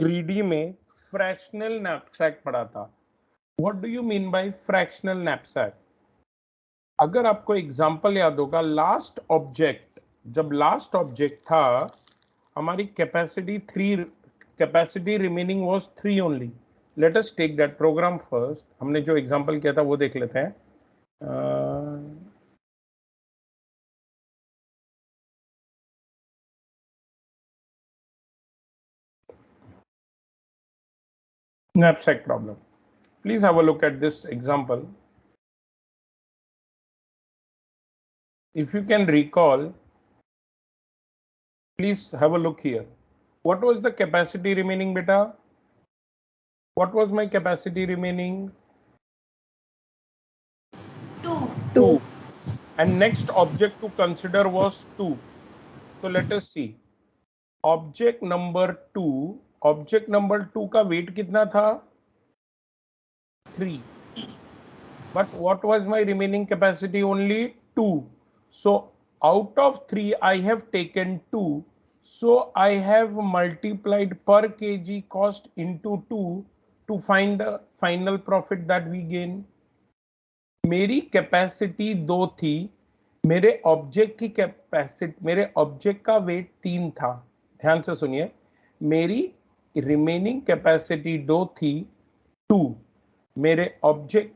Greedy में fractional knapsack पढ़ा था। What do you mean by fractional knapsack? अगर आपको एग्जांपल याद होगा, जब लास्ट ऑब्जेक्ट था, हमारी capacity remaining was 3 only. Let us take that program first. हमने जो एग्जांपल किया था वो देख लेते हैं। knapsack problem. Please have a look at this example. If you can recall, please have a look here. What was the capacity remaining, beta? What was my capacity remaining? 2. And next object to consider was 2. So let us see. Object number 2 का weight कितना था? 3. But what was my remaining capacity? Only 2. So out of 3 I have taken 2. So I have multiplied per kg cost into 2 to find the final profit that we gain. मेरी capacity 2 थी, मेरे object का wait 3 था। ध्यान से सुनिए, मेरी remaining capacity 2 थी, 2। मेरे ऑब्जेक्ट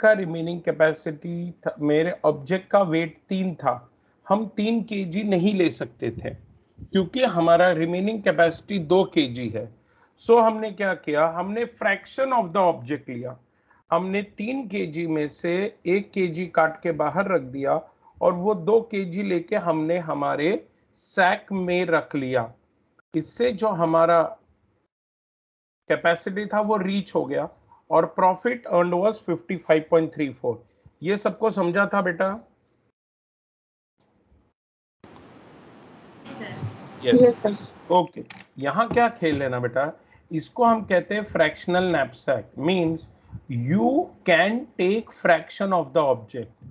का वेट 3 था। हम 3 केजी नहीं ले सकते थे क्योंकि हमारा रिमेनिंग कैपेसिटी 2 केजी है। सो हमने क्या किया, हमने फ्रैक्शन ऑफ द ऑब्जेक्ट लिया। हमने 3 केजी में से 1 केजी काट के बाहर रख दिया और वो 2 केजी लेके हमने हमारे सैक में रख लिया। इससे जो हमारा कैपेसिटी था वो रीच हो गया और प्रॉफिट अर्न्ड वाज 55.34। ये सबको समझा था बेटा? यस। ओके, यहाँ क्या खेल है ना बेटा, इसको हम कहते हैं fractional knapsack. Means you can take fraction of the object.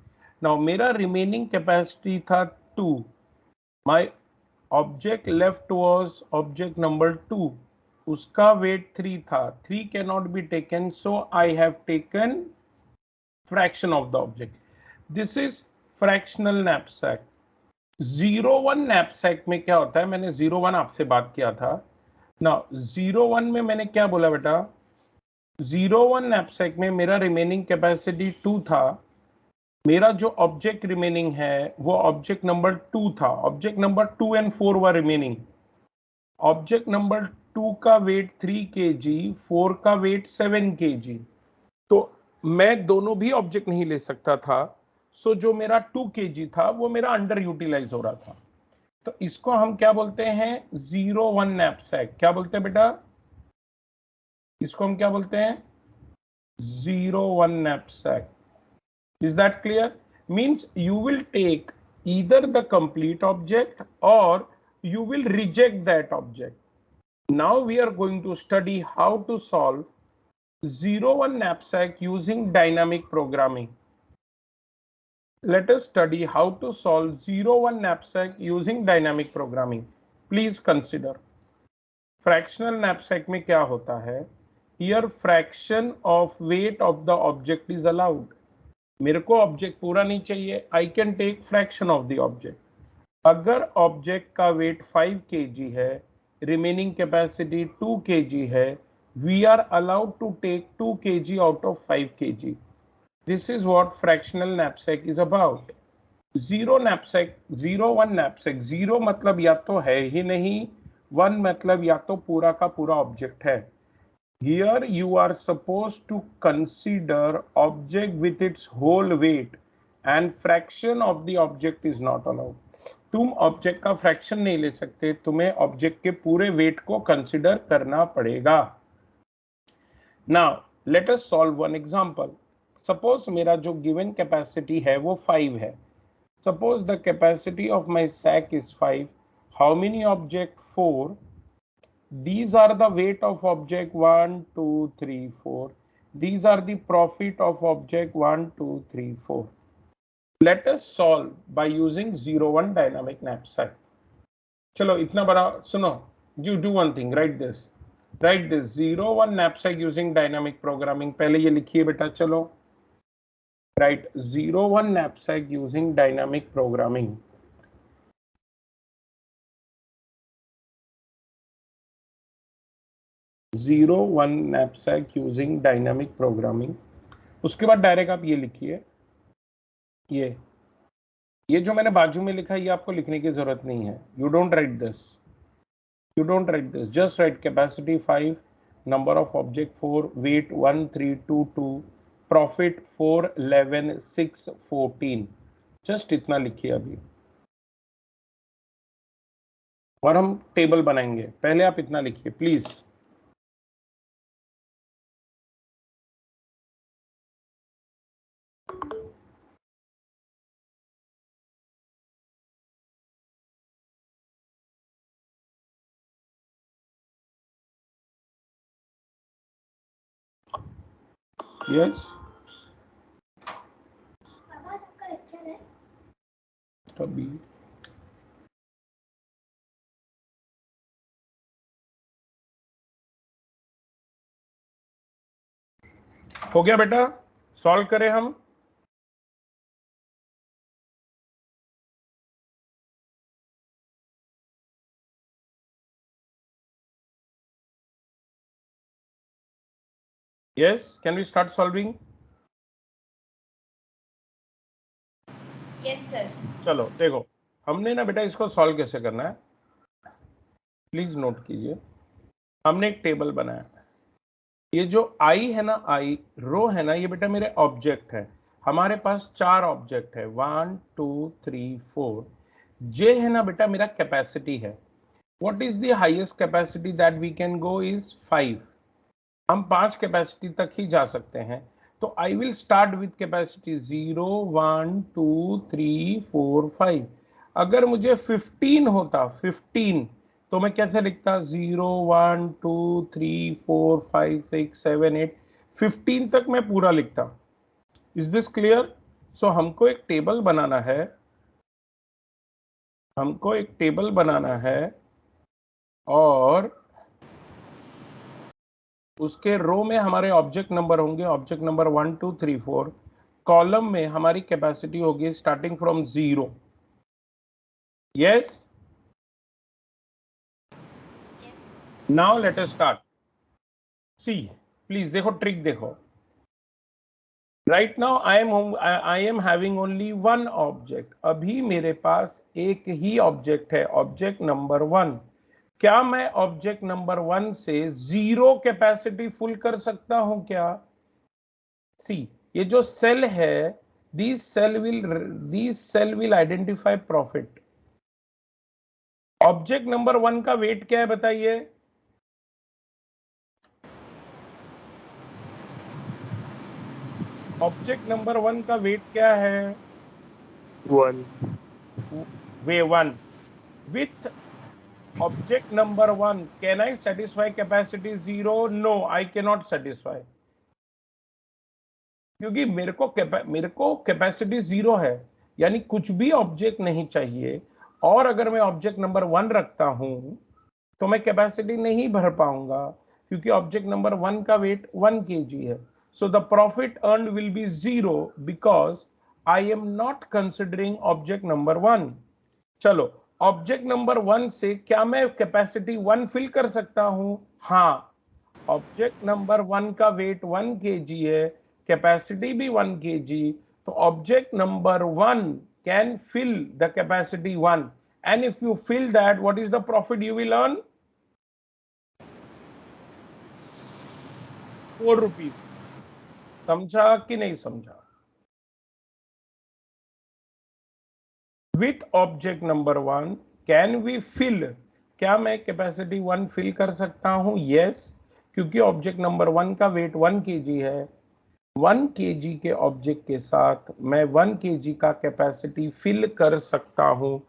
Now मेरा रिमेनिंग कैपेसिटी था 2, my object left was object number 2, उसका वेट 3 था। 3 can not be taken, so I have taken fraction of the object. This is fractional knapsack. 0-1 knapsack में क्या होता है, मैंने 0-1 आपसे बात किया था ना। 0-1 में मैंने क्या बोला बेटा, 0-1 नैपसैक में मेरा रिमेनिंग कैपेसिटी 2 था। मेरा जो ऑब्जेक्ट रिमेनिंग है वो ऑब्जेक्ट नंबर 2 था। Object number 2 and 4 were remaining. Object number 2 का वेट 3 केजी, 4 का वेट 7 केजी। तो मैं दोनों भी ऑब्जेक्ट नहीं ले सकता था। सो जो मेरा 2 केजी था वो मेरा अंडर यूटिलाइज हो रहा था। तो इसको हम क्या बोलते हैं, 0-1 नैपसैक। क्या बोलते हैं बेटा, इसको हम क्या बोलते हैं, 0-1 knapsack. Is that clear? Means you will take either the complete object or you will reject that object. Now we are going to study how to solve 0-1 knapsack using dynamic programming. Let us study how to solve 0-1 knapsack using dynamic programming. Please consider. Fractional knapsack में क्या होता है, here fraction of weight of the object is allowed. मेरे को object पूरा नहीं चाहिए, I can take fraction of the object. अगर ऑब्जेक्ट का वेट 5 केजी है, रिमेनिंग कैपेसिटी 2 केजी है, we are allowed to take 2 KG out of 5 KG. This is what fractional knapsack is about. 0-1 knapsack, 0 मतलब या तो है ही नहीं, 1 मतलब या तो पूरा का पूरा ऑब्जेक्ट है। Here you are supposed to consider object with its whole weight and fraction of the object is not allowed. तुम ऑब्जेक्ट का फ्रैक्शन नहीं ले सकते, तुम्हें ऑब्जेक्ट के पूरे वेट को कंसिडर करना पड़ेगा। Now let us solve one example. Suppose मेरा जो given capacity है वो 5 है। Suppose the capacity of my sack is 5. How many object? 4. These are the weight of object 1, 2, 3, 4. These are the profit of object 1, 2, 3, 4. Let us solve by using 0-1 dynamic knapsack. चलो इतना बड़ा सुनो, you do one thing, write this. Right this 01 knapsack using dynamic programming, पहले ये लिखिए बेटा, चलो right 01 knapsack using dynamic programming. Zero one knapsack using dynamic programming. उसके बाद डायरेक्ट आप ये लिखिए, ये जो मैंने बाजू में लिखा है ये आपको लिखने की जरूरत नहीं है। You don't write this, just write capacity 5, number of object 4, weight 1322, profit 4, 11, 6, 14, just इतना लिखिए अभी, और हम टेबल बनाएंगे। पहले आप इतना लिखिए प्लीज। यस तभी हो गया बेटा, सॉल्व करें हम। Yes, can we start solving? Yes sir. चलो देखो, हमने ना बेटा इसको सॉल्व कैसे करना है, प्लीज नोट कीजिए। हमने एक टेबल बनाया, ये जो आई है ना, आई रो है ना, ये बेटा मेरे ऑब्जेक्ट है। हमारे पास 4 ऑब्जेक्ट है, 1 2 3 4। जे है ना बेटा मेरा कैपेसिटी है। What is the highest capacity that we can go is 5। हम 5 कैपेसिटी तक ही जा सकते हैं। तो I will start with capacity 0 1 2 3 4 5। अगर मुझे 15 होता, 15, तो मैं कैसे लिखता, 0 1 2 3 4 5 6 7 8, 15 तक मैं पूरा लिखता। Is this clear? सो हमको एक टेबल बनाना है, हमको एक टेबल बनाना है, और उसके रो में हमारे ऑब्जेक्ट नंबर होंगे, ऑब्जेक्ट नंबर 1 2 3 4। कॉलम में हमारी कैपेसिटी होगी starting from 0। Yes, now let us start. See please देखो, ट्रिक देखो। Right now I am having only one object. अभी मेरे पास एक ही ऑब्जेक्ट है, ऑब्जेक्ट नंबर 1। क्या मैं ऑब्जेक्ट नंबर 1 से 0 कैपेसिटी फुल कर सकता हूं क्या? सी, ये जो सेल है, these cell will identify profit। Object number 1 का वेट क्या है बताइए? ऑब्जेक्ट नंबर 1 का वेट क्या है? 1। वे 1। With object number 1 can I satisfy capacity 0? No, I can not satisfy, क्योंकि मेरे को कैपेसिटी 0 है, यानी कुछ भी ऑब्जेक्ट नहीं चाहिए। और अगर मैं ऑब्जेक्ट नंबर 1 रखता हूं तो मैं कैपेसिटी नहीं भर पाऊंगा, क्योंकि ऑब्जेक्ट नंबर 1 का वेट 1 kg है। So the profit earned will be 0 because I am not considering object number 1। चलो, ऑब्जेक्ट नंबर 1 से क्या मैं कैपेसिटी 1 फिल कर सकता हूं? हाँ, ऑब्जेक्ट नंबर 1 का वेट 1 kg है, कैपेसिटी भी 1 kg। तो object number 1 can fill the capacity 1, and if you fill that, what is the profit you will earn? 4 rupees। समझा कि नहीं समझा? With object number 1 can we fill, क्या मैं कैपेसिटी 1 फिल कर सकता हूं? यस, क्योंकि ऑब्जेक्ट नंबर 1 का वेट 1 kg है। 1 kg के ऑब्जेक्ट के साथ मैं 1 kg का कैपेसिटी फिल कर सकता हूं,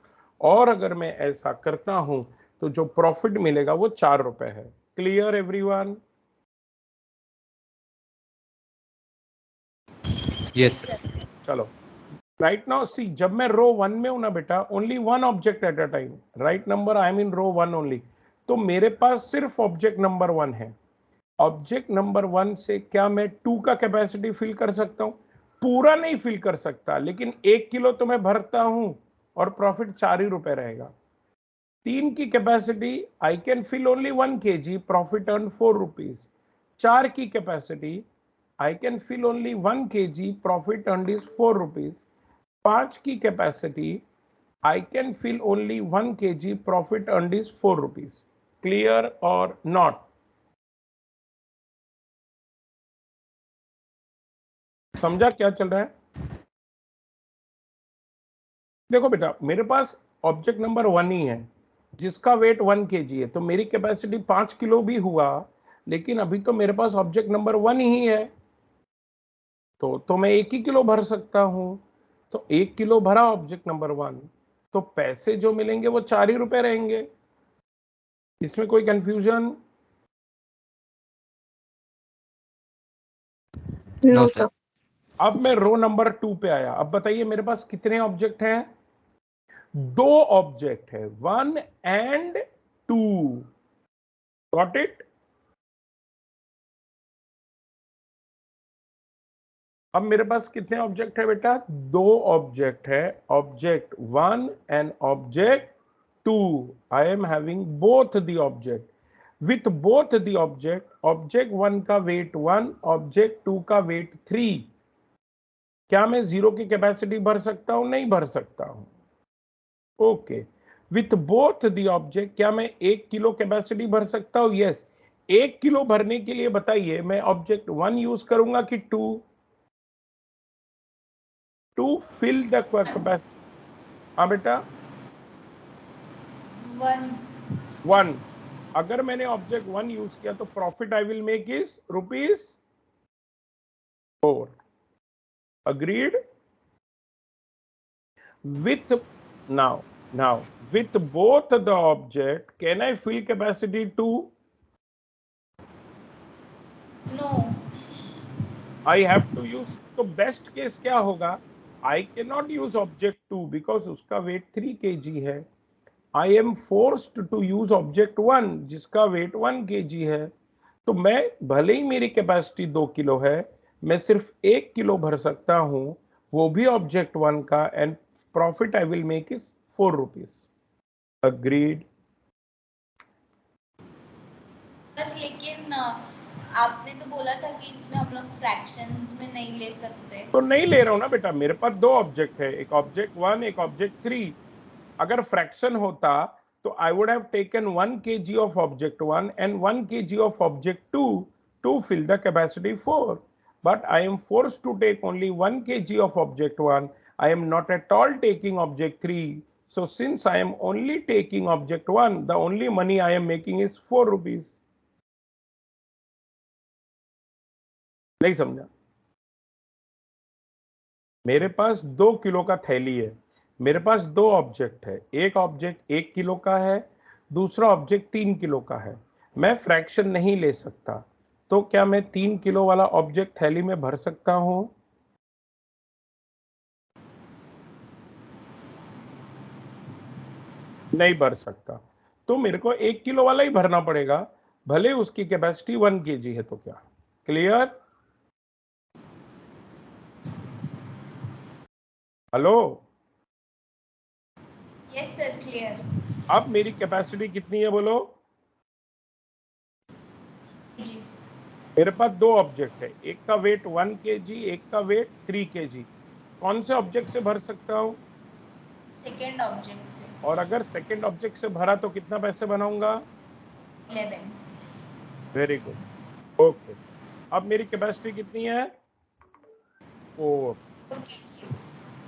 और अगर मैं ऐसा करता हूं तो जो प्रॉफिट मिलेगा वो 4 रुपए है। Clear everyone? यस चलो, राइट नाउ सी, जब मैं रो 1 में हूं ना बेटा, only one object at a time. Right number, I am in row 1 only. तो मेरे पास सिर्फ ऑब्जेक्ट नंबर 1 है। ऑब्जेक्ट नंबर 1 से क्या मैं 2 का कैपेसिटी फिल कर सकता हूं? पूरा नहीं फिल कर सकता, लेकिन 1 किलो तो मैं भरता हूं और प्रॉफिट 4 ही रुपए रहेगा। 3 की capacity I can fill only 1 kg, profit earn 4 rupees. 4 की capacity I can fill only 1 kg, profit earn is 4 rupees. 5 की capacity I can fill only 1 kg, profit earned is 4 rupees. Clear or not? समझा क्या चल रहा है? देखो बेटा, मेरे पास ऑब्जेक्ट नंबर 1 ही है जिसका वेट 1 kg है, तो मेरी कैपेसिटी 5 किलो भी हुआ, लेकिन अभी तो मेरे पास ऑब्जेक्ट नंबर 1 ही है, तो मैं 1 ही किलो भर सकता हूं। तो 1 किलो भरा ऑब्जेक्ट नंबर 1, तो पैसे जो मिलेंगे वो 4 ही रुपए रहेंगे। इसमें कोई कंफ्यूजन? No, sir. अब मैं रो नंबर 2 पे आया। अब बताइए मेरे पास कितने ऑब्जेक्ट हैं? 2 ऑब्जेक्ट है, 1 एंड 2। Got it? अब मेरे पास कितने ऑब्जेक्ट है बेटा? 2 ऑब्जेक्ट है, object 1 and object 2। I am having both the object. With both the object, object 1 का वेट 1, ऑब्जेक्ट 2 का वेट 3। क्या मैं 0 की कैपेसिटी भर सकता हूं? नहीं भर सकता हूं। Okay, with both the object, क्या मैं 1 किलो कैपेसिटी भर सकता हूं? यस। 1 किलो भरने के लिए बताइए मैं ऑब्जेक्ट 1 यूज करूंगा कि 2? To fill the capacity. हाँ बेटा, 1। अगर मैंने ऑब्जेक्ट 1 यूज किया तो profit I will make is ₹4। Agreed? with now with both the object, can I fill capacity 2? No. I have to use, तो बेस्ट केस क्या होगा? I cannot use object 2 because उसका वेट 3 kg है। I am forced to use object 1 जिसका wait 1 kg है। तो मैं, भले ही मेरी कैपेसिटी 2 किलो है, मैं सिर्फ 1 किलो भर सकता हूं, वो भी ऑब्जेक्ट 1 का, and profit I will make is 4 rupees. Agreed? लेकिन आपने तो बोला था कि इसमें हम लोग फ्रैक्शंस में नहीं ले सकते। तो नहीं ले रहा हूं ना बेटा, मेरे पास 2 ऑब्जेक्ट है, एक ऑब्जेक्ट 1, एक ऑब्जेक्ट 3। अगर फ्रैक्शन होता तो I would have taken 1 kg of object 1 and 1 kg of object 2 to fill the capacity 4. But I am forced to take only 1 kg of object 1. I am not at all taking object 3. So since I am only taking object 1, the only money I am making is 4 rupees. नहीं समझा? मेरे पास 2 kilo का थैली है, मेरे पास 2 object है, एक object 1 kilo का है, दूसरा ऑब्जेक्ट 3 किलो का है। मैं फ्रैक्शन नहीं ले सकता, तो क्या मैं 3 किलो वाला ऑब्जेक्ट थैली में भर सकता हूं? नहीं भर सकता, तो मेरे को 1 किलो वाला ही भरना पड़ेगा, भले उसकी कैपेसिटी 1 kg है। तो क्या? Clear? Hello? Yes sir, clear. अब मेरी कैपेसिटी कितनी है बोलो? जी। मेरे पास 2 ऑब्जेक्ट है, एक का वेट 1 kg, एक का वेट 3 kg। कौन से ऑब्जेक्ट से भर सकता हूं? सेकंड ऑब्जेक्ट से। और अगर सेकंड ऑब्जेक्ट से भरा तो कितना पैसे बनाऊंगा? 11। Very good, okay. अब मेरी कैपेसिटी कितनी है? 4। kgs।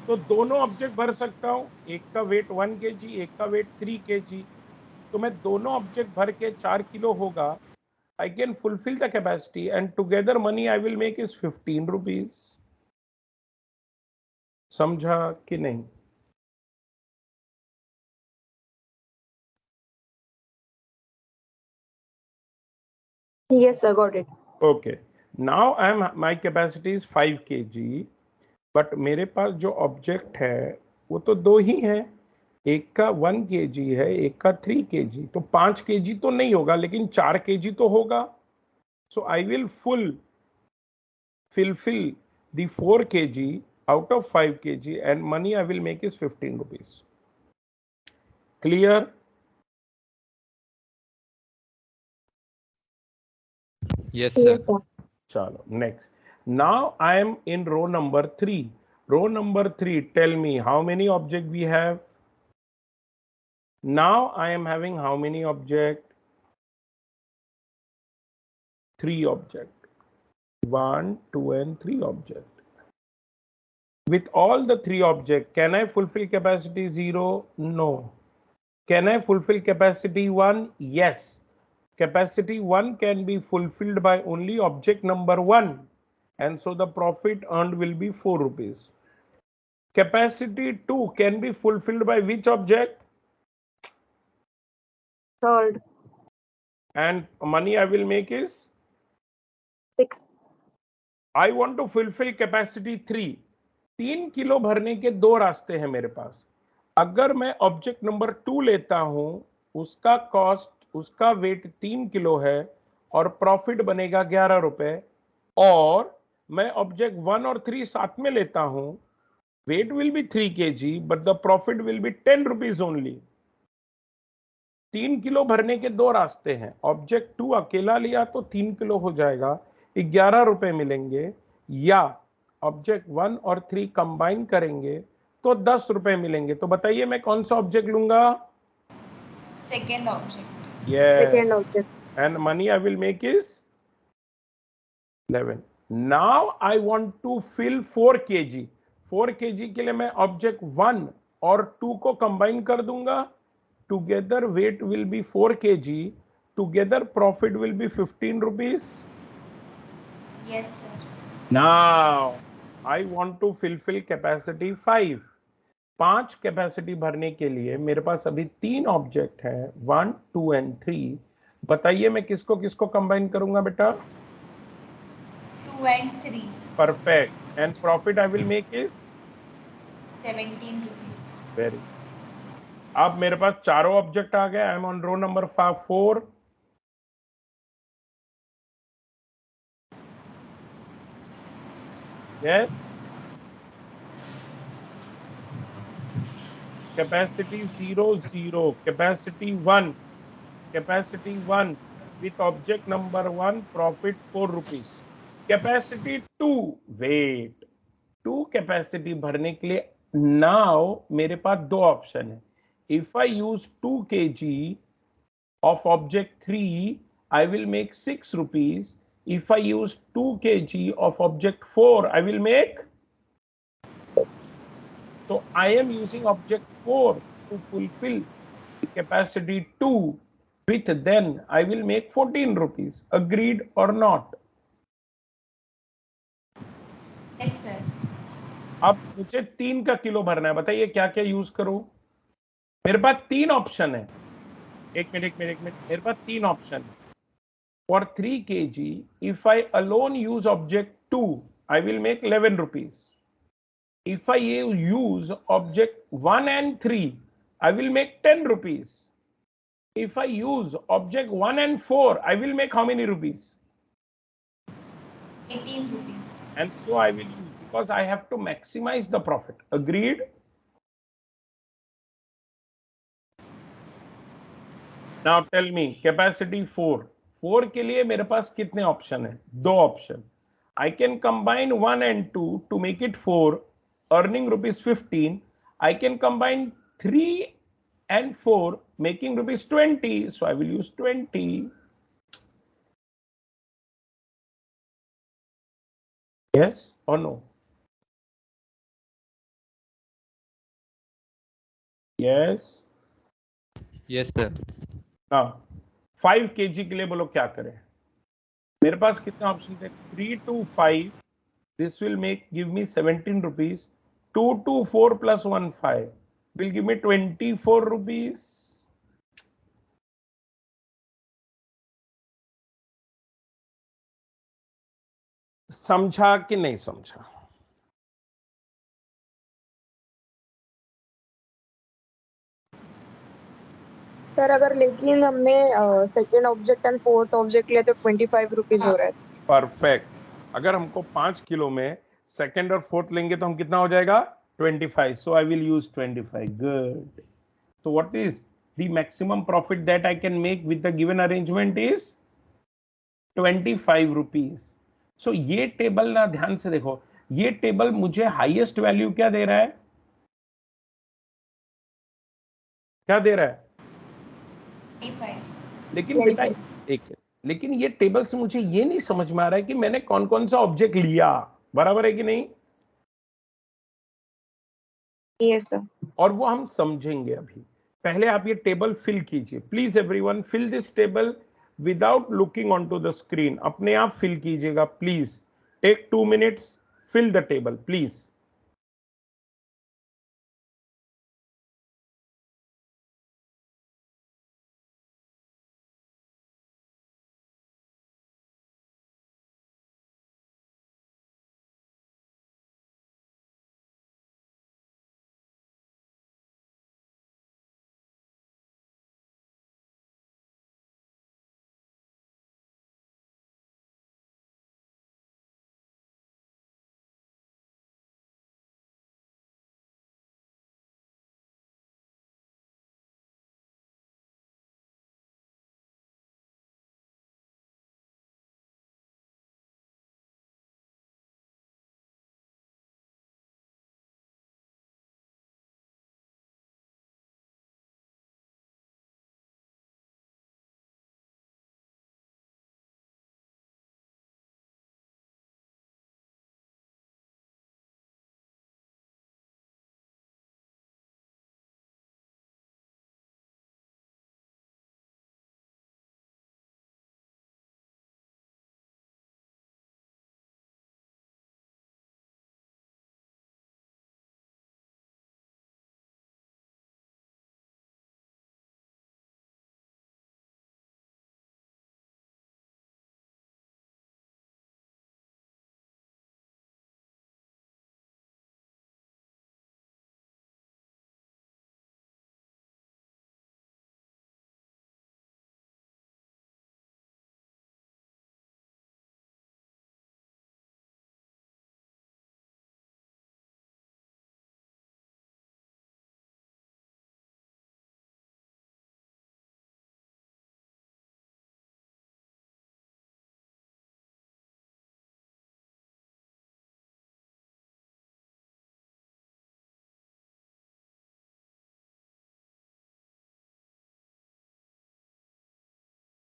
तो दोनों ऑब्जेक्ट भर सकता हूं, एक का वेट 1 kg, एक का वेट 3 kg। तो मैं दोनों ऑब्जेक्ट भर के 4 किलो होगा, I can fulfil the capacity and together money I will make is 15 rupees. समझा कि नहीं? Yes, sir, got it. Okay, now I M, my capacity is 5 kg, but मेरे पास जो ऑब्जेक्ट है वो तो 2 ही है, एक का 1 kg है, एक का 3 kg, तो 5 kg तो नहीं होगा, लेकिन 4 kg तो होगा. So I will fulfill the 4 kg out of 5 kg, and money I will make is 15 rupees. Clear? Yes, sir. Yes, sir. Chalo, next. Now I am in row number 3. Row number 3, tell me how many object we have. Now I am having how many object? 3 object. 1, 2, and 3 object. With all the 3 object, can I fulfill capacity 0? No. Can I fulfill capacity 1? Yes. Capacity 1 can be fulfilled by only object number 1, and so the profit earned will be 4 rupees. Capacity 2 can be fulfilled by which object? Third. And money I will make is? 6. I want to fulfill capacity 3. 3 kilo भरने के 2 रास्ते हैं मेरे पास. अगर मैं object number 2 लेता हूं, उसका कॉस्ट, उसका वेट 3 किलो है और प्रॉफिट बनेगा 11 रुपए, और मैं ऑब्जेक्ट 1 और 3 साथ में लेता हूं, weight will be 3 kg but the profit will be 10 rupees only. 3 kilo भरने के 2 रास्ते हैं. ऑब्जेक्ट 2 अकेला लिया तो 3 किलो हो जाएगा, 11 रुपए मिलेंगे, या ऑब्जेक्ट 1 और 3 कंबाइन करेंगे तो 10 रुपए मिलेंगे. तो बताइए मैं कौन सा ऑब्जेक्ट लूंगा? Second object. Second object. And money I will make is 11. Now I want to fill 4 kg. 4 kg के लिए मैं ऑब्जेक्ट 1 और 2 को कंबाइन कर दूंगा. Together weight will be 4 kg. Together profit will be 15 rupees. Yes, sir. Now I want to fulfill capacity 5. 5 capacity भरने के लिए मेरे पास अभी 3 ऑब्जेक्ट हैं, 1, 2 and 3. बताइए मैं किसको किसको कंबाइन करूंगा बेटा? 2 and 3. Perfect. And profit I will make is 17 rupees. very. अब मेरे पास चारों ऑब्जेक्ट आ गए. I am on row number 4. Yes. Capacity 0, 0. Capacity 1. Capacity 1 with object number 1, profit 4 rupees. Capacity 2, wait. 2 capacity भरने के लिए नाउ मेरे पास 2 ऑप्शन है. If I use 2 kg of object 3, I will make 6 rupees. If I use 2 kg of object 4, I will make. So I am using object 4 to fulfill the capacity 2. With then I will make 14 rupees. Agreed or not? Yes, sir. अब मुझे 3 का kilo भरना है. बताइए क्या क्या use करूं? मेरे पास 3 ऑप्शन है. एक मिनट. मेरे पास 3 ऑप्शन है. For 3 kg, if I alone use object 2, I will make 11 rupees. If I use object 1 and 3, I will make 10 rupees. If I use object 1 and 4, I will make how many rupees? 18 rupees. And so I will use, because I have to maximize the profit. Agreed? Now tell me, capacity 4. 4 के लिए मेरे पास कितने option है? 2 option. I can combine 1 and 2 to make it 4, earning rupees 15. I can combine 3 and 4, making rupees 20. So I will use 20. Yes or no? Yes. Yes, sir. हाँ. 5 kg के लिए बोलो क्या करें? मेरे पास कितने ऑप्शन थे? 3 to 5. This will give me 17 rupees. 2 to 4 plus 1, 5 will give me 24 rupees. समझा कि नहीं समझा? सर अगर लेकिन हमने second object and fourth object लिया तो 25 रुपीज हो रहा है। परफेक्ट। अगर हमको 5 किलो में सेकंड और फोर्थ लेंगे तो हम कितना हो जाएगा 25, so I will use 25। Good. So what is the maximum profit that I can make with the given arrangement is 25 rupees. So ये टेबल ना ध्यान से देखो, ये टेबल मुझे हाईएस्ट वैल्यू क्या दे रहा है, क्या दे रहा है? 25। लेकिन बेटा एक, लेकिन ये टेबल से मुझे ये नहीं समझ में आ रहा है कि मैंने कौन कौन सा ऑब्जेक्ट लिया, बराबर है कि नहीं? Yes sir. और वो हम समझेंगे अभी। पहले आप ये टेबल फिल कीजिए please, everyone fill this table without looking on to the screen, अपने आप फिल कीजिएगा please. Take 2 minutes, fill the table please.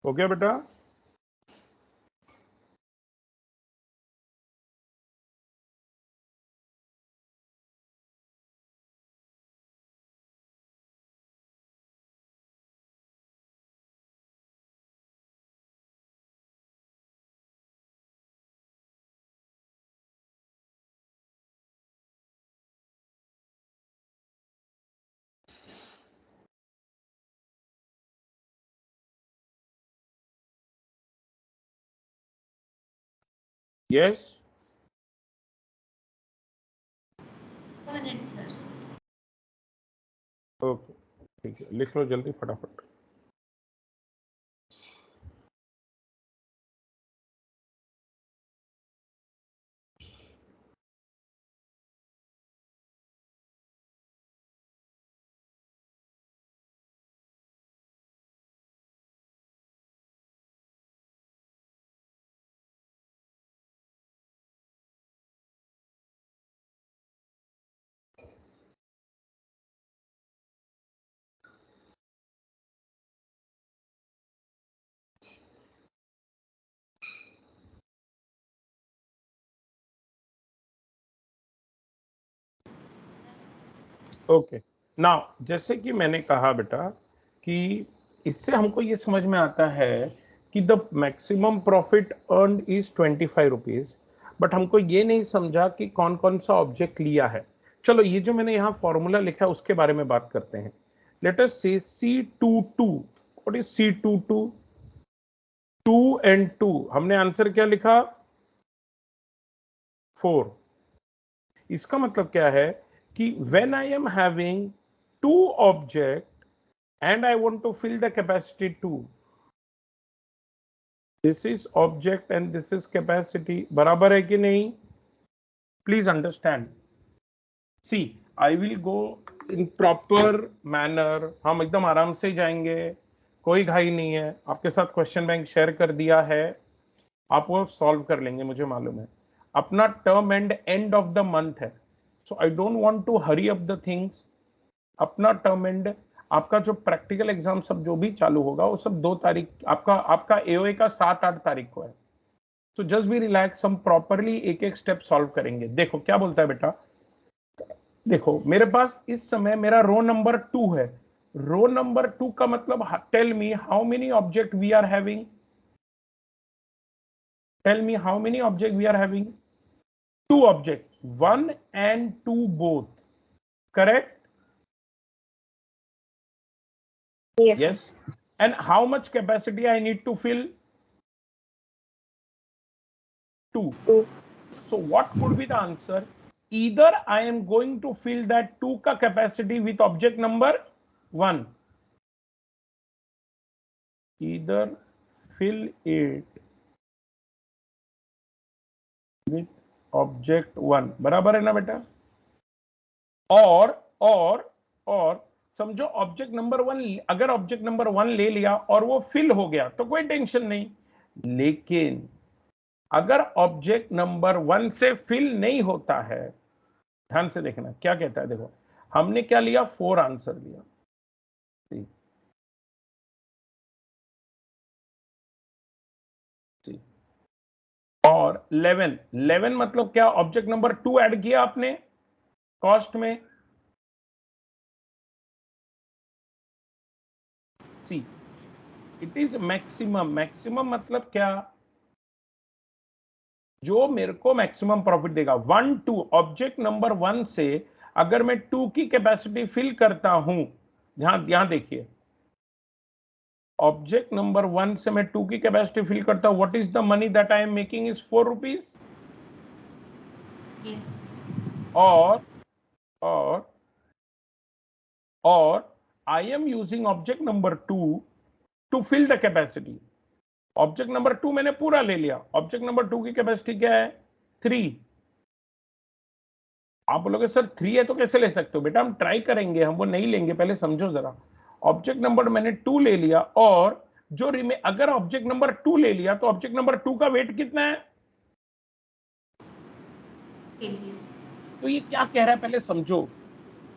हो गया बेटा? यस। 2 minute sir. ओके ठीक है, लिख लो जल्दी फटाफट। ओके नाउ, जैसे कि मैंने कहा बेटा कि इससे हमको ये समझ में आता है कि the maximum profit earn is 25 rupees, but हमको ये नहीं समझा कि कौन कौन सा ऑब्जेक्ट लिया है। चलो ये जो मैंने यहाँ फॉर्मूला लिखा है उसके बारे में बात करते हैं। लेट अस से C22, what is C22? 2 and 2, हमने आंसर क्या लिखा? 4। इसका मतलब क्या है कि when I am having 2 object and I want to fill the capacity 2. This is object and this is capacity. बराबर है कि नहीं? Please understand. See, I will go in proper manner. हम एकदम आराम से जाएंगे, कोई घाई नहीं है. आपके साथ क्वेश्चन बैंक शेयर कर दिया है, आप वो सॉल्व कर लेंगे, मुझे मालूम है. अपना term end of the month है, so I don't want to hurry up the things. अपना टर्म एंड, आपका जो प्रैक्टिकल एग्जाम सब जो भी चालू होगा वो सब 2 तारीख, आपका एओए का 7-8 तारीख को है. सो जस्ट बी रिलैक्स, हम प्रॉपरली एक एक स्टेप सॉल्व करेंगे. देखो क्या बोलता है बेटा. देखो मेरे पास इस समय मेरा रो नंबर 2 है. रो नंबर 2 का मतलब, tell me how many object we are having. Tell me how many object we are having. 2 object, 1 and 2 both. Correct? Yes. Yes. And how much capacity I need to fill? 2. 2. So what could be the answer? Either I am going to fill that 2 ka capacity with object number 1. Either fill it with object 1. बराबर है ना बेटा? और समझो object number 1, अगर object number 1 ले लिया और वो फिल हो गया तो कोई टेंशन नहीं. लेकिन अगर ऑब्जेक्ट नंबर 1 से फिल नहीं होता है, ध्यान से देखना क्या कहता है. देखो हमने क्या लिया, 4 आंसर लिया. और 11 मतलब क्या, ऑब्जेक्ट नंबर 2 ऐड किया आपने कॉस्ट में. सी इट इज मैक्सिमम मतलब क्या, जो मेरे को मैक्सिमम प्रॉफिट देगा. 1 2 ऑब्जेक्ट नंबर 1 से अगर मैं 2 की कैपेसिटी फिल करता हूं, यहां देखिए, ऑब्जेक्ट नंबर 1 से मैं 2 की कैपेसिटी फिल करता हूं. What is the money that I am making is 4 rupees. Yes. और I am using object number 2 to fill the capacity. Object number 2 मैंने पूरा ले लिया. ऑब्जेक्ट नंबर 2 की कैपेसिटी क्या है, 3. आप बोलोगे सर 3 है तो कैसे ले सकते हो. बेटा हम ट्राई करेंगे, हम वो नहीं लेंगे, पहले समझो जरा. ऑब्जेक्ट नंबर मैंने 2 ले लिया, और जो अगर ऑब्जेक्ट नंबर 2 ले लिया तो ऑब्जेक्ट नंबर 2 का वेट कितना है, kgs. तो ये क्या कह रहा है पहले समझो.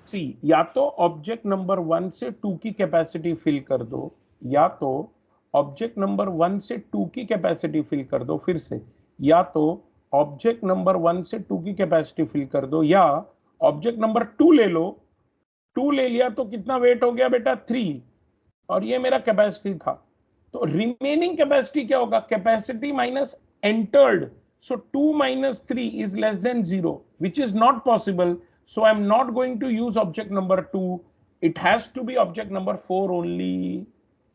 सी, या तो ऑब्जेक्ट नंबर 1 से 2 की कैपेसिटी फिल कर दो, या तो ऑब्जेक्ट नंबर 1 से 2 की कैपेसिटी फिल कर दो. फिर से, या तो ऑब्जेक्ट नंबर 1 से 2 की कैपेसिटी फिल कर दो, या ऑब्जेक्ट नंबर 2 ले लो. 2 ले लिया तो कितना वेट हो गया बेटा, 3, और ये मेरा कैपेसिटी था. तो रिमेनिंग कैपेसिटी क्या होगा, capacity minus entered. So 2 minus 3 is less than 0, which is not possible. So I'm not going to use object number 2. It has to be object number 4 only.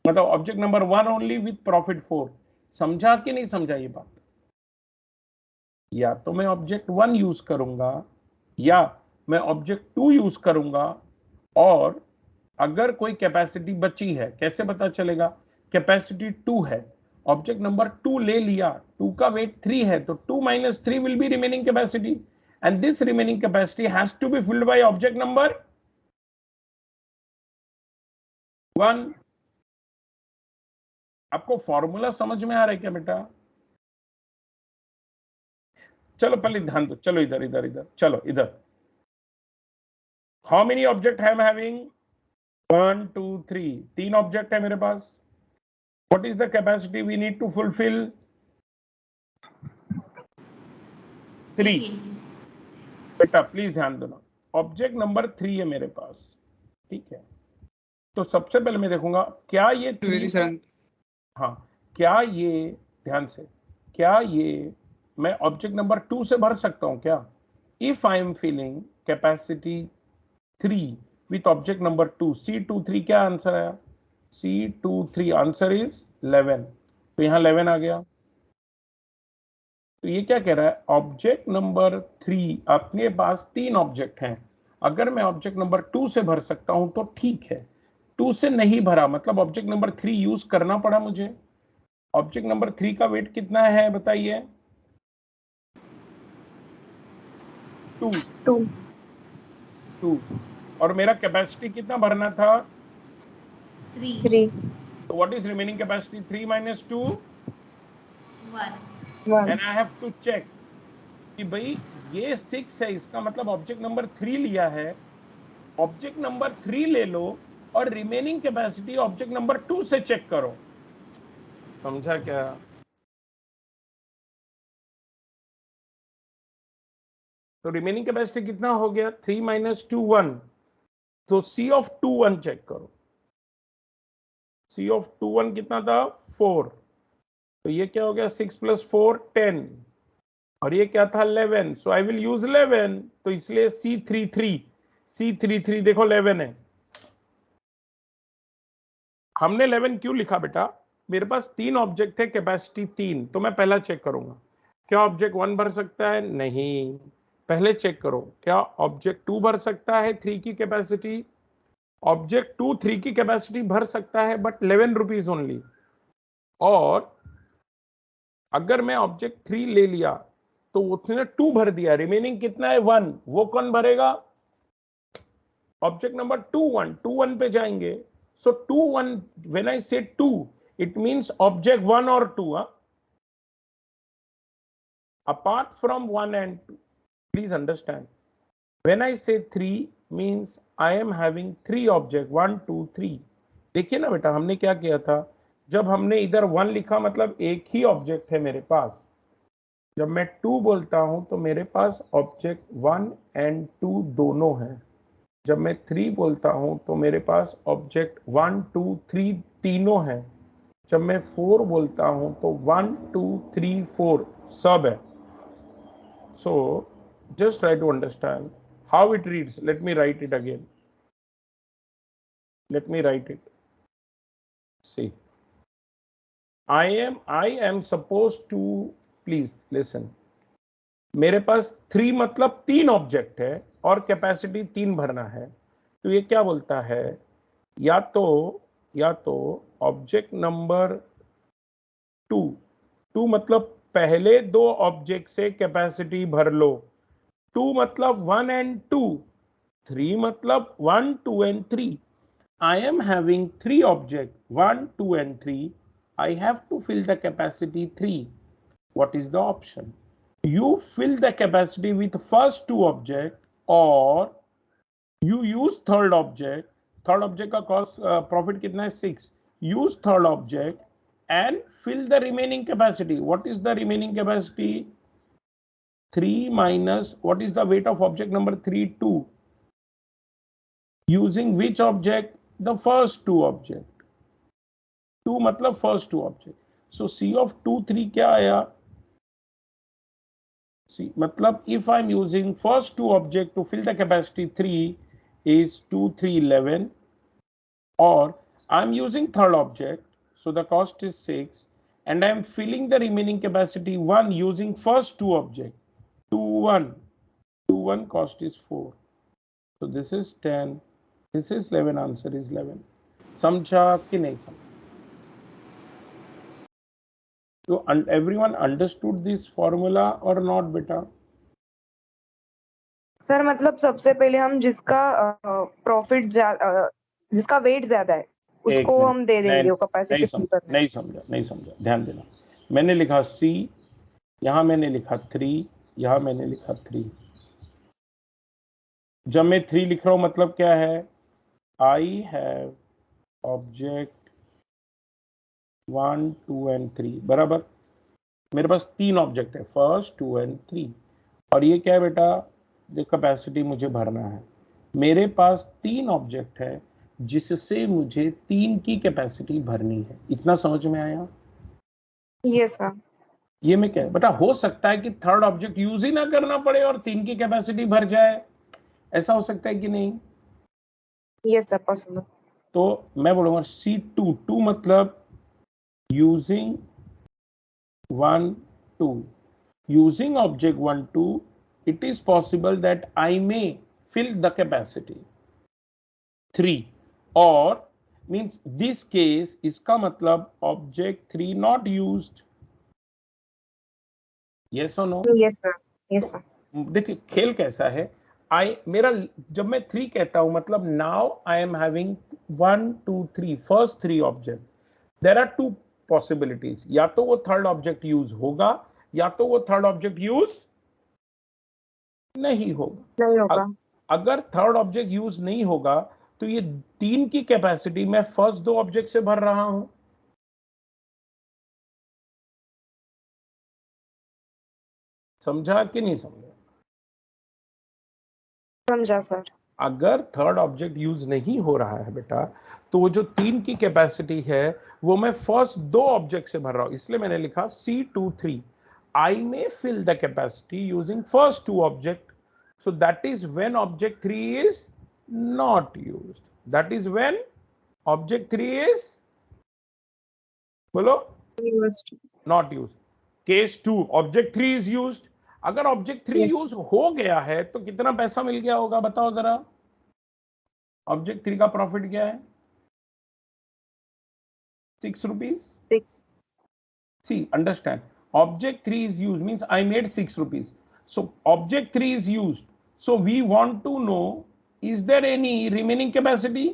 मतलब object number 1 only with profit 4. समझा कि नहीं समझा ये बात. या तो मैं object 1 यूज करूंगा, या मैं object 2 यूज करूंगा. और अगर कोई कैपेसिटी बची है, कैसे पता चलेगा, कैपेसिटी 2 है, ऑब्जेक्ट नंबर 2 ले लिया, 2 का वेट 3 है, तो 2 minus 3 will be remaining capacity, and this remaining capacity has to be filled by object number 1. आपको फॉर्मूला समझ में आ रहा है क्या बेटा? चलो पहले ध्यान दो, चलो इधर चलो इधर. हाउ मेनी ऑब्जेक्ट है हैविंग, 1 2 3, 3 ऑब्जेक्ट है मेरे पास. What is the capacity we need to fulfill? 3 kgs. बेटा प्लीज ध्यान देना, ऑब्जेक्ट नंबर 3 है मेरे पास, ठीक है. तो सबसे पहले मैं देखूंगा क्या ये 3, हाँ क्या ये, ध्यान से, क्या ये मैं ऑब्जेक्ट नंबर 2 से भर सकता हूं क्या. If I am filling capacity 3 with object number 2, C23 क्या आंसर आया, C23 आंसर इज 11. तो यहां 11 आ गया. तो ये क्या कह रहा है, ऑब्जेक्ट नंबर 3, अपने पास 3 ऑब्जेक्ट हैं, अगर मैं ऑब्जेक्ट नंबर 2 से भर सकता हूं तो ठीक है. 2 से नहीं भरा, मतलब ऑब्जेक्ट नंबर 3 यूज करना पड़ा मुझे। ऑब्जेक्ट नंबर 3 का वेट कितना है बताइए? 2। और मेरा कैपेसिटी कितना भरना था? 3 तो what is remaining capacity? 3 - 2 1 and I have to check कि भाई ये 6 है, इसका मतलब ऑब्जेक्ट नंबर 3 लिया है। ऑब्जेक्ट नंबर 3 ले लो और रिमेनिंग कैपेसिटी ऑब्जेक्ट नंबर 2 से चेक करो। समझा क्या? तो रिमेनिंग कैपेसिटी कितना हो गया? 3 - 2 1। तो C ऑफ 2 1 चेक करो। C ऑफ 2 1 कितना था? 4। तो ये क्या हो गया? 6 + 4 10, और ये क्या था? 11। सो आई विल यूज 11। तो इसलिए C33 देखो 11 है। हमने 11 क्यों लिखा बेटा? मेरे पास 3 ऑब्जेक्ट थे, कैपेसिटी 3, तो मैं पहला चेक करूंगा क्या ऑब्जेक्ट 1 भर सकता है? नहीं। पहले चेक करो क्या ऑब्जेक्ट 2 भर सकता है 3 की कैपेसिटी? ऑब्जेक्ट 2 3 की कैपेसिटी भर सकता है, बट 11 रुपीज ओनली। और अगर मैं ऑब्जेक्ट 3 ले लिया तो उसने 2 भर दिया, रिमेनिंग कितना है? 1। वो कौन भरेगा? ऑब्जेक्ट नंबर 2 1 पे जाएंगे। सो 2 1, व्हेन आई से 2 इट मींस ऑब्जेक्ट 1 और 2। Apart from 1 and 2, please understand, when I से 3 means I am having 3 object 1 2 3। देखिए ना बेटा, हमने क्या किया था? जब हमने इधर 1 लिखा मतलब एक ही ऑब्जेक्ट है मेरे पास। जब मैं 2 बोलता हूं तो मेरे पास ऑब्जेक्ट 1 and 2 दोनों हैं। जब मैं 3 बोलता हूं तो मेरे पास ऑब्जेक्ट 1 2 3 तीनों हैं। जब मैं 4 बोलता हूं तो 1 2 3 4 सब है। सो just try to understand how it reads. Let me write it again. Let me write it. See, I am supposed to, please listen. मेरे पास 3 मतलब 3 ऑब्जेक्ट है और कैपेसिटी 3 भरना है। तो ये क्या बोलता है? या तो ऑब्जेक्ट नंबर 2 मतलब पहले 2 ऑब्जेक्ट से कैपेसिटी भर लो। 2 मतलब 1 and 2, 3 मतलब 1 2 and 3। I am having 3 objects 1 2 and 3. I have to fill the capacity 3. What is the option? You fill the capacity with first 2 objects, or you use third object। Third object का cost profit कितना है? 6। Use third object and fill the remaining capacity. What is the remaining capacity? 3 minus what is the weight of object number 3? 2. Using which object? The first 2 object। 2 मतलब first 2 object। So C of 2 3 क्या आया? C मतलब if I am using first 2 object to fill the capacity 3 is 2 3 11, or I am using third object, so the cost is 6, and I am filling the remaining capacity 1 using first 2 object 2 1 2 1, cost is 4। So this is 10, this is 11, answer is 11। समझा कि नहीं समझा? So everyone understood this formula or not बेटा? Sir मतलब सबसे पहले हम जिसका प्रॉफिट जिसका वेट ज्यादा है उसको हम दे देंगे वो कैपेसिटी फिल करने। नहीं समझा, ध्यान देना। मैंने लिखा C, यहां मैंने लिखा 3, यहां मैंने लिखा 3। जब मैं 3 लिख रहा हूं मतलब क्या है? I have ऑब्जेक्ट 1 2 and 3 बराबर। मेरे पास 3 ऑब्जेक्ट है, फर्स्ट 2 and 3। और ये क्या है बेटा? जो कैपेसिटी मुझे भरना है। मेरे पास 3 ऑब्जेक्ट है जिससे मुझे 3 की कैपेसिटी भरनी है। इतना समझ में आया? Yes sir. ये में क्या है बेटा? हो सकता है कि थर्ड ऑब्जेक्ट यूज ही ना करना पड़े और 3 की कैपेसिटी भर जाए, ऐसा हो सकता है कि नहीं? Yes sir, possible. तो मैं बोलूंगा C2 मतलब using 1 2, using object 1 2 it is possible that I may fill the capacity 3, or means this case, इसका मतलब ऑब्जेक्ट 3 नॉट यूज्ड। यस और no? Yes sir, yes sir. देखिए खेल कैसा है, मेरा जब मैं 3 कहता हूं मतलब now I am having 1 2 3 first 3 object. There are 2 possibilities, या तो वो थर्ड ऑब्जेक्ट यूज होगा या तो वो थर्ड ऑब्जेक्ट यूज नहीं होगा। नहीं होगा। अगर थर्ड ऑब्जेक्ट यूज नहीं होगा तो ये 3 की कैपेसिटी मैं फर्स्ट 2 ऑब्जेक्ट से भर रहा हूं। समझा कि नहीं समझा? समझा सर। अगर थर्ड ऑब्जेक्ट यूज नहीं हो रहा है बेटा, तो वो जो 3 की कैपेसिटी है वो मैं फर्स्ट 2 ऑब्जेक्ट से भर रहा हूं, इसलिए मैंने लिखा C23। I may fill the capacity using first 2 object, so that is when object 3 is not used. That is when object 3 is, बोलो, Used. not used. Case 2, object 3 is used. अगर object 3 Yes. Use हो गया है तो कितना पैसा मिल गया होगा बताओ जरा? ऑब्जेक्ट 3 का प्रॉफिट क्या है? 6 rupees. 6. See, understand, object 3 is used means I made 6 rupees. So object 3 is used, so we want to know is there any remaining capacity?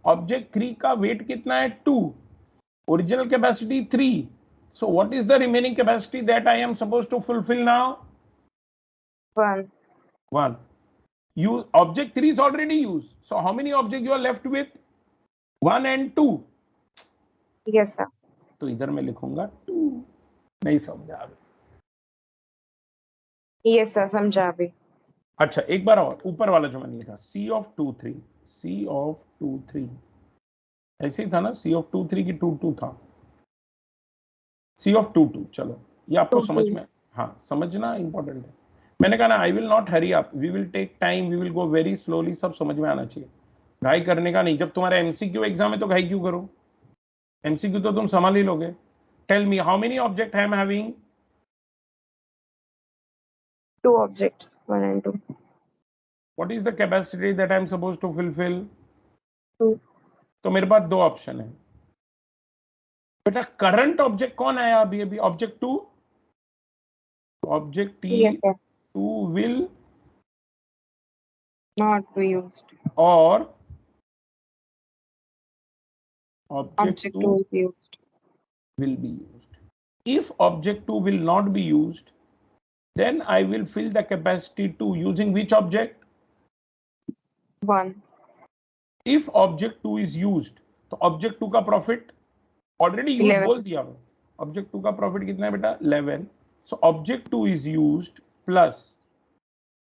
Object 3 का weight कितना है? 2, original capacity 3, so what is the remaining capacity that I am supposed to fulfill now? 1. 1. You object 3 is already used, so how many object you are left with? 1 and 2. Yes sir. तो इधर मैं लिखूंगा 2। नहीं समझा अभी? Yes sir, समझा अभी। अच्छा एक बार और, ऊपर वाला जो मैंने लिखा C of 2 3, C of 2 3 ऐसे ही था ना? C of 2 3 की 2 2 था, C of 2 2। चलो ये आपको 2 समझ 2. में, हाँ समझना इंपॉर्टेंट है। मैंने कहा ना I will not hurry up, we will take time, we will go very slowly, सब समझ में आना चाहिए, घाई करने का नहीं। जब तुम्हारा एमसीक्यू एग्जाम है तो घाई क्यों करो? एमसीक्यू तो तुम संभाल ही लोगे। Tell me how many object I am having? 2 objects, 1 and 2. What is the capacity that I am supposed to fulfil? 2. तो मेरे पास 2 ऑप्शन है बेटा। करंट ऑब्जेक्ट कौन आया अभी? अभी object 2, object Yes sir. T2 will Not be used. और object Object 2 2 is used. will be used. If object 2 will not be used, then I will fill the capacity 2 using which object? 1. If object 2 is used, तो object 2 का profit already used 11. बोल दिया मैं। object 2 का profit कितना है बेटा? 11. So object 2 is used plus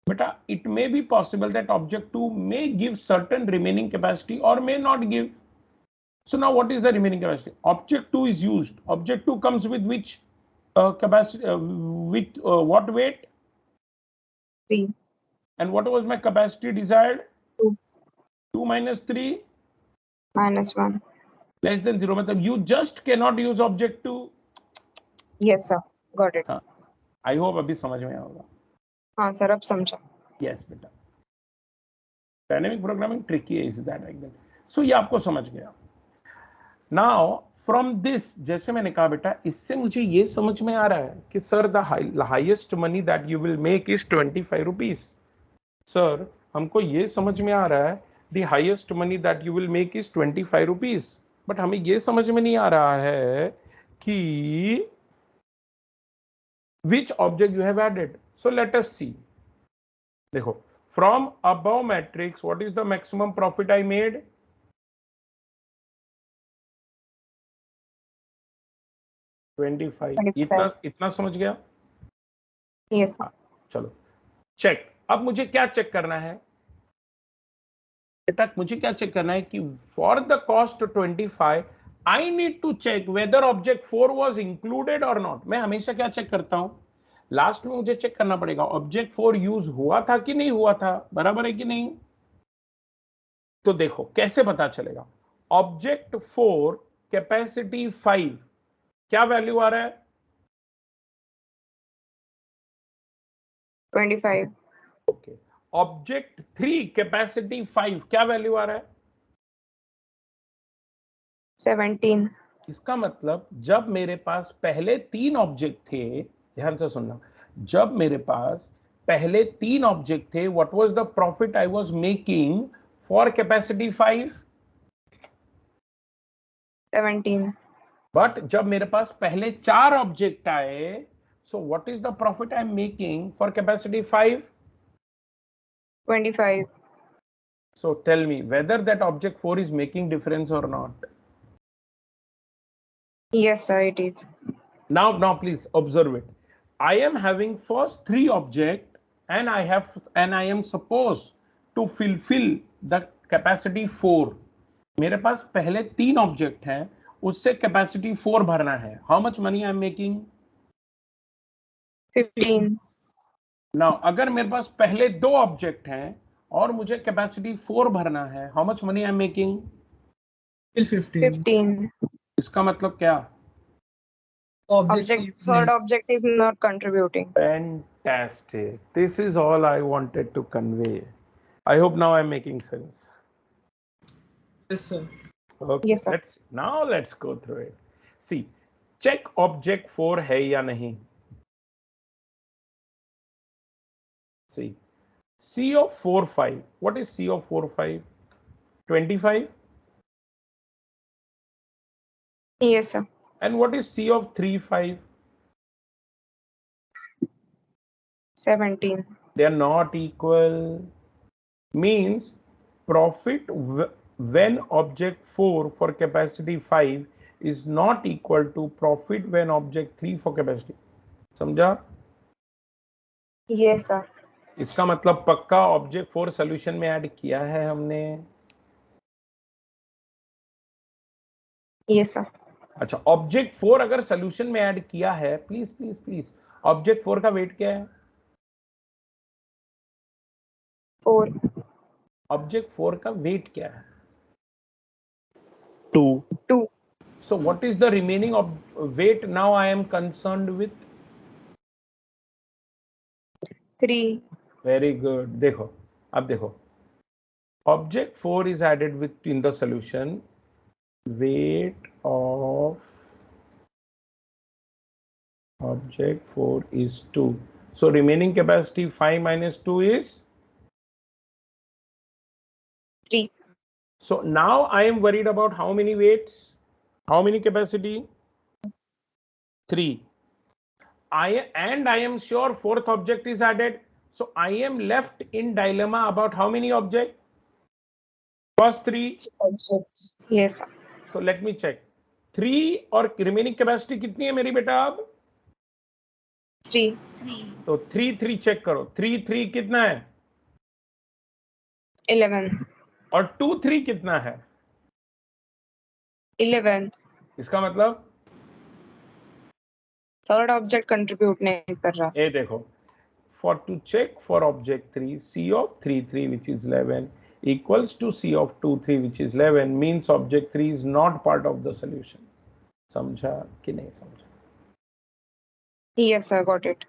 beta, it may be possible that object 2 may give certain remaining capacity or may not give. So now what is the remaining capacity? Object 2 is used. Object 2 comes with which capacity, with what weight? 3. And what was my capacity desired? 2. 2 minus 3 Minus 1. less than 0. मतलब you just cannot use object 2. Yes sir, got it. I hope अभी समझ में आएगा। हाँ sir, अब समझा। Yes बेटा, dynamic programming tricky है, इज दैट लाइक दैट। सो ये आपको समझ गया। नाउ फ्रॉम दिस, जैसे मैंने कहा बेटा, इससे मुझे ये समझ में आ रहा है कि sir the highest money that you will make is 25 rupees. Sir हमको ये समझ में आ रहा है the highest money that you will make is 25 rupees, but हमें ये समझ में नहीं आ रहा है कि which object you have added. So let us see. देखो, from above matrix, what is the maximum profit I made? 25. इतना समझ गया? Yes sir. चलो चेक। अब मुझे क्या चेक करना है बेटा? मुझे क्या चेक करना है कि for the cost 25 I need to check whether object 4 was included और नॉट। मैं हमेशा क्या चेक करता हूं? लास्ट में मुझे चेक करना पड़ेगा ऑब्जेक्ट 4 यूज हुआ था कि नहीं हुआ था, बराबर है कि नहीं? तो देखो कैसे पता चलेगा। ऑब्जेक्ट 4 कैपेसिटी 5, क्या वैल्यू आ रहा है? 25. ओके। ऑब्जेक्ट 3 कैपेसिटी 5, क्या वैल्यू आ रहा है? 17. इसका मतलब जब मेरे पास पहले 3 ऑब्जेक्ट थे, ध्यान से सुनना, जब मेरे पास पहले 3 ऑब्जेक्ट थे, what was the profit I was making for capacity 5? 17. But जब मेरे पास पहले 4 ऑब्जेक्ट आए, so what is the profit I am making for capacity 5? 25. So tell me whether that object 4 is making difference or not. Yes, sir, it is. Now please observe it. I am having first 3 object and I am supposed to fulfill the capacity 4. मेरे पास पहले 3 object हैं, उससे capacity 4 भरना है. How much money I am making? 15. Now अगर मेरे पास पहले 2 object हैं और मुझे कैपेसिटी 4 भरना है, how much money I am making? 15. इसका मतलब क्या? Third object is not contributing. Fantastic. This is all I wanted to convey. I hope now I'm making sense. Yes, sir. Okay. Yes, sir. Let's go through it. See, check object 4 है या नहीं. See, C of 4 5. What is C of 4 5? 25. Yes, sir. And what is C of 3 5? 17. They are not equal. Means profit when object 4 for capacity 5 is not equal to profit when object 3 for capacity. समझा? Yes, sir. इसका मतलब पक्का object 4 solution में add किया है हमने. Yes, sir. अच्छा, object 4 अगर सॉल्यूशन में ऐड किया है, प्लीज ऑब्जेक्ट 4 का वेट क्या है? 4. ऑब्जेक्ट 4 का वेट क्या है? 2. So what is the remaining of weight now I am concerned with? 3. Very good. देखो, अब देखो, object 4 is added with in the solution. Weight of object 4 is 2. So remaining capacity 5 minus 2 is 3. So now I am worried about how many weights, how many capacity? 3. I am sure fourth object is added. So I am left in dilemma about how many objects? First 3 objects. Yes, sir. So let me check. 3 और remaining capacity कितनी है मेरी बेटा अब? 3. तो 3 check करो. 3 कितना है? 11. और 2 कितना है? 11. इसका मतलब थर्ड ऑब्जेक्ट कंट्रीब्यूट नहीं कर रहा. ये देखो, for to check for object 3, C of 3 which is 11 equals to C of 2 which is 11 means object 3 is not part of the solution. समझा कि नहीं समझा? Yes, sir, got it.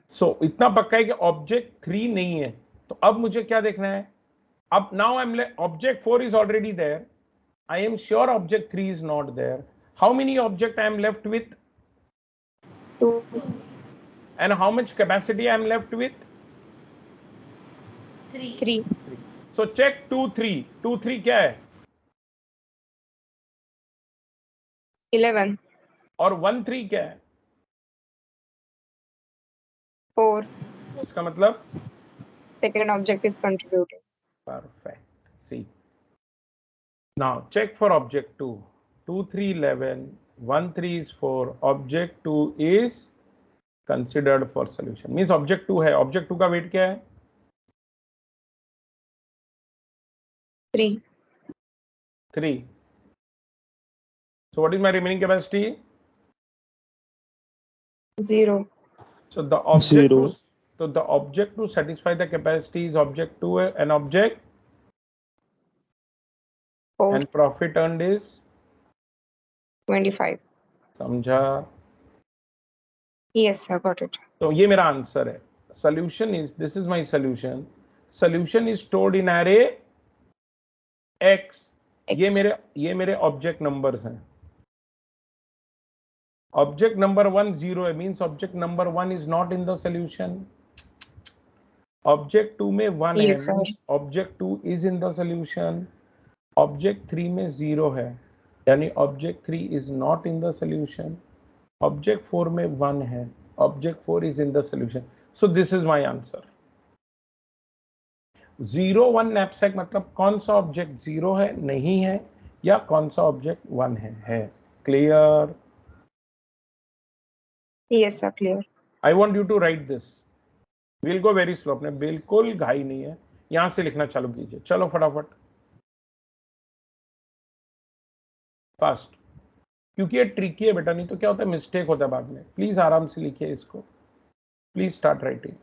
So इतना पक्का है कि ऑब्जेक्ट 3 नहीं है. तो अब मुझे क्या देखना है? अब now object 4 is already there. I am sure object 3 is not there. How many object I am left with? 2. And how much capacity I am left with? 3. So check 2 3 क्या है? 11. और 1 3 क्या है? 4. इसका मतलब Second object is contributing. perfect. See, now check for object 2. 2 3 11, 1 3 is 4. Object 2 is considered for solution. Means object 2 है. Object 2 का weight क्या है? 3. So what is my remaining capacity? 0. So the object to satisfy the capacity is object 2 and object 4. and profit earned is 25. समझा? Yes, sir, got it. तो ये मेरा answer है. Solution is, this is my solution. Solution is stored in array X ये मेरे object numbers हैं. Object number 1 0 है, means object number 1 is not in the solution. Object 2 में 1 है, Yes, sir. Means object 2 is in the solution. Object 3 में 0 है, यानी object 3 is not in the solution. Object 4 में 1 है, object 4 is in the solution. So this is my answer. 0 1 knapsack मतलब कौन सा ऑब्जेक्ट 0 है, नहीं है, या कौन सा ऑब्जेक्ट 1 है. Clear? Yes, sir. Clear. I want you to write this. Will go very slow, अपने बिल्कुल घाई नहीं है, यहां से लिखना चालू कीजिए. चलो फटाफट, फास्ट, क्योंकि ये ट्रिकी है बेटा, नहीं तो क्या होता है, मिस्टेक होता है बाद में. प्लीज आराम से लिखिए इसको. Please start writing.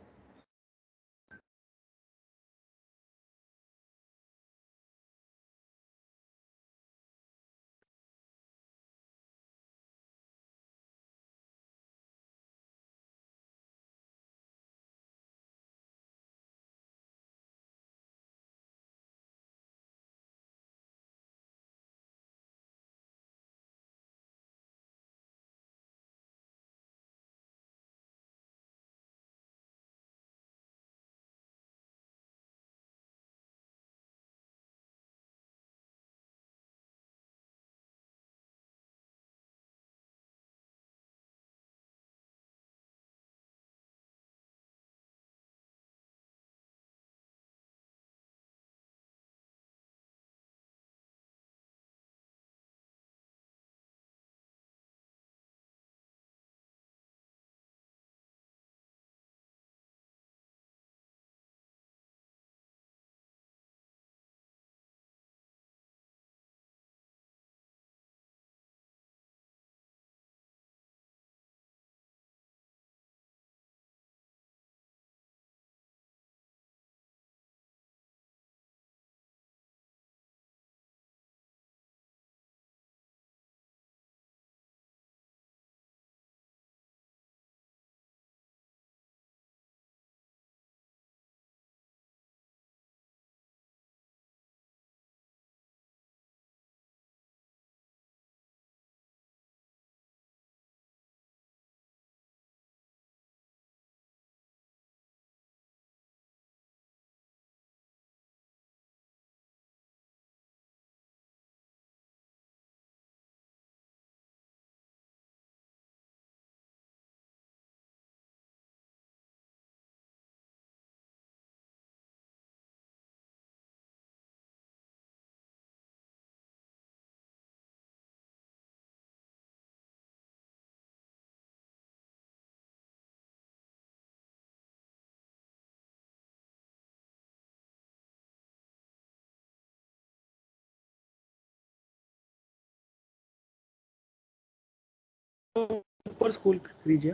ऊपर स्कूल कीजिए.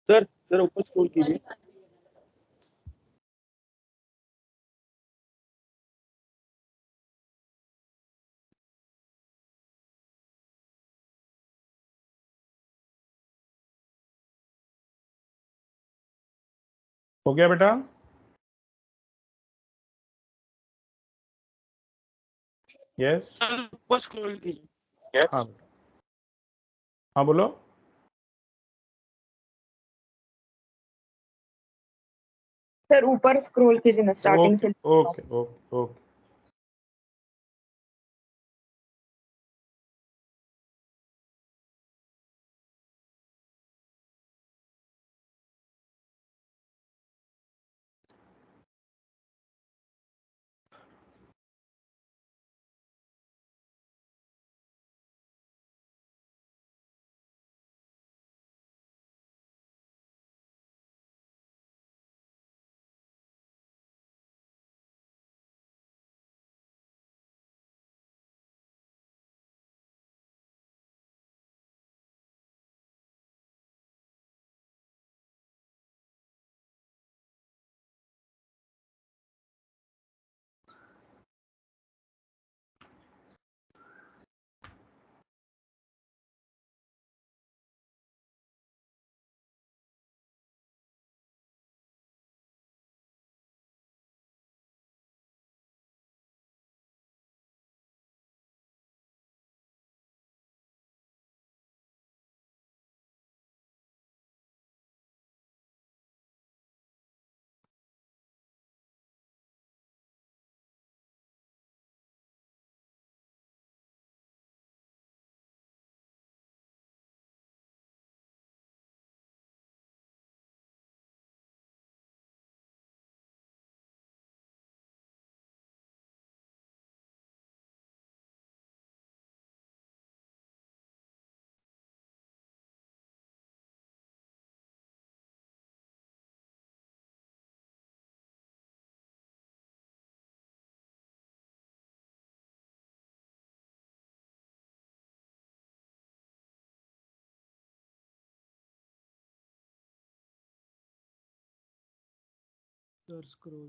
सर सर ऊपर स्कूल कीजिए. हो गया बेटा? यस. ऊपर स्क्रॉल कीजिए. हाँ बेटा, हाँ बोलो. सर ऊपर स्क्रॉल कीजिए ना, स्टार्टिंग ओके से. Okay okay okay. Sir, scroll.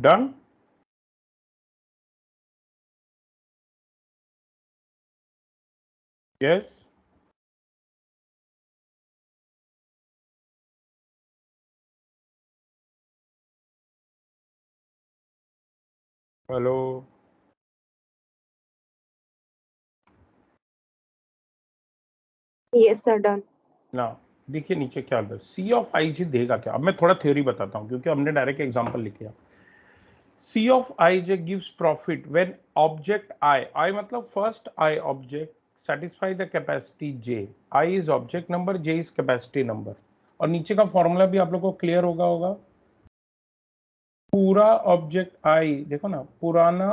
Done? Yes? Hello? Yes, sir, done. ना देखिए नीचे क्या आता है, सी ऑफ आई जी देगा क्या। अब मैं थोड़ा थ्योरी बताता हूँ क्योंकि हमने डायरेक्ट एग्जांपल लिखा। C of I J gives profit when object I, I मतलब first I object satisfy the capacity j, I is object number, j is capacity number। और नीचे का फॉर्मूला भी आप लोग को क्लियर होगा। पूरा ऑब्जेक्ट आई देखो ना, पुराना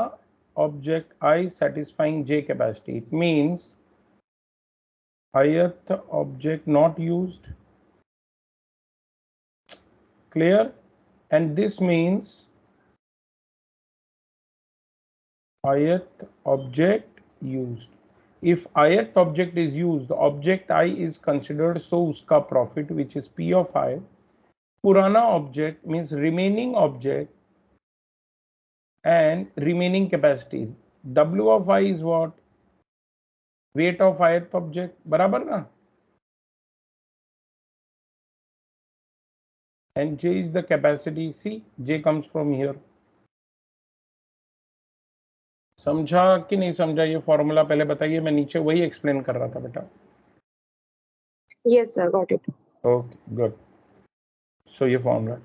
object I satisfying j capacity, it means ith object not used, clear, and this means ith object used। if ith object is used, object I is considered, so uska profit which is P of I, purana object means remaining object and remaining capacity, W of I is what, weight of ith object, बराबर ना, and J is the capacity, see J comes from here। समझा कि नहीं समझा ये formula, पहले बताइए, मैं नीचे वही एक्सप्लेन कर रहा था बेटा। Yes, sir, got it. Okay good. So ये फॉर्मूला,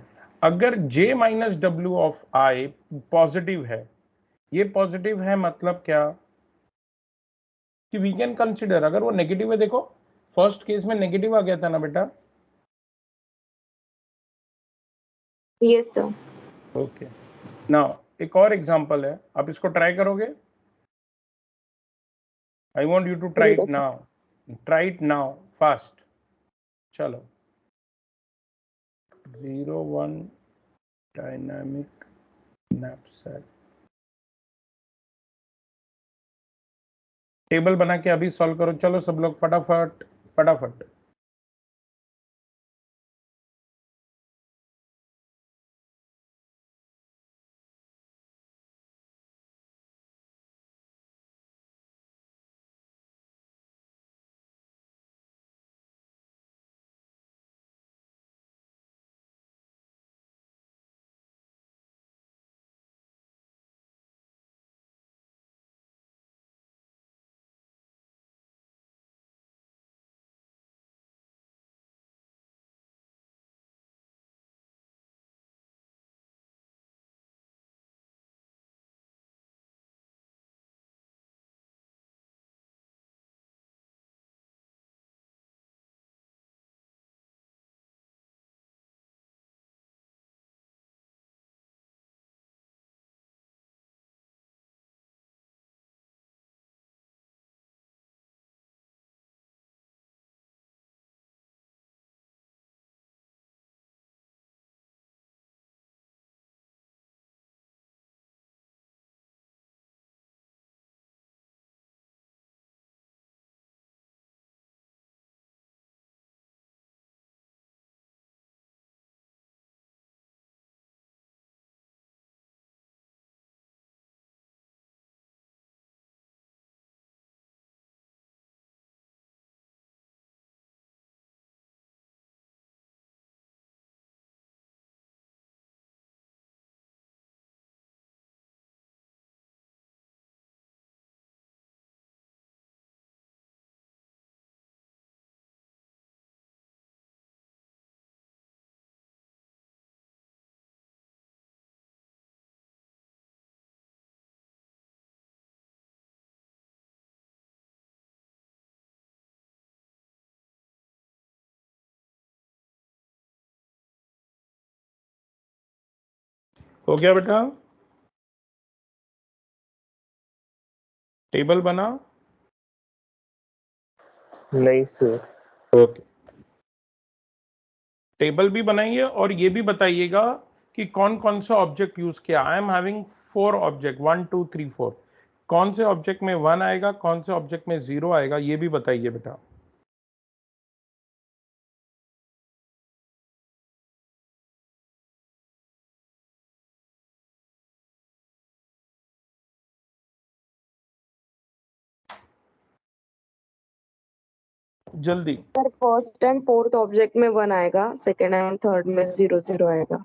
अगर J minus W of I positive है, ये पॉजिटिव है मतलब क्या कि वी कैन कंसिडर, अगर वो नेगेटिव है, देखो फर्स्ट केस में नेगेटिव आ गया था ना बेटा। Yes, sir. ओके नाउ एक और एग्जांपल है, आप इसको ट्राई करोगे। I want you to try it now. Try it now fast. चलो 01 डायनामिक नैपसैक टेबल बना के अभी सॉल्व करो. चलो सब लोग फटाफट फटाफट. हो गया बेटा? टेबल बना? नहीं सर. ओके. टेबल भी बनाइए और ये भी बताइएगा कि कौन कौन सा ऑब्जेक्ट यूज किया. आई एम हैविंग 4 ऑब्जेक्ट 1 2 3 4. कौन से ऑब्जेक्ट में 1 आएगा, कौन से ऑब्जेक्ट में 0 आएगा, ये भी बताइए बेटा. जल्दी. Sir first and fourth object में 1 आएगा, सेकंड एंड थर्ड में 0 0 आएगा.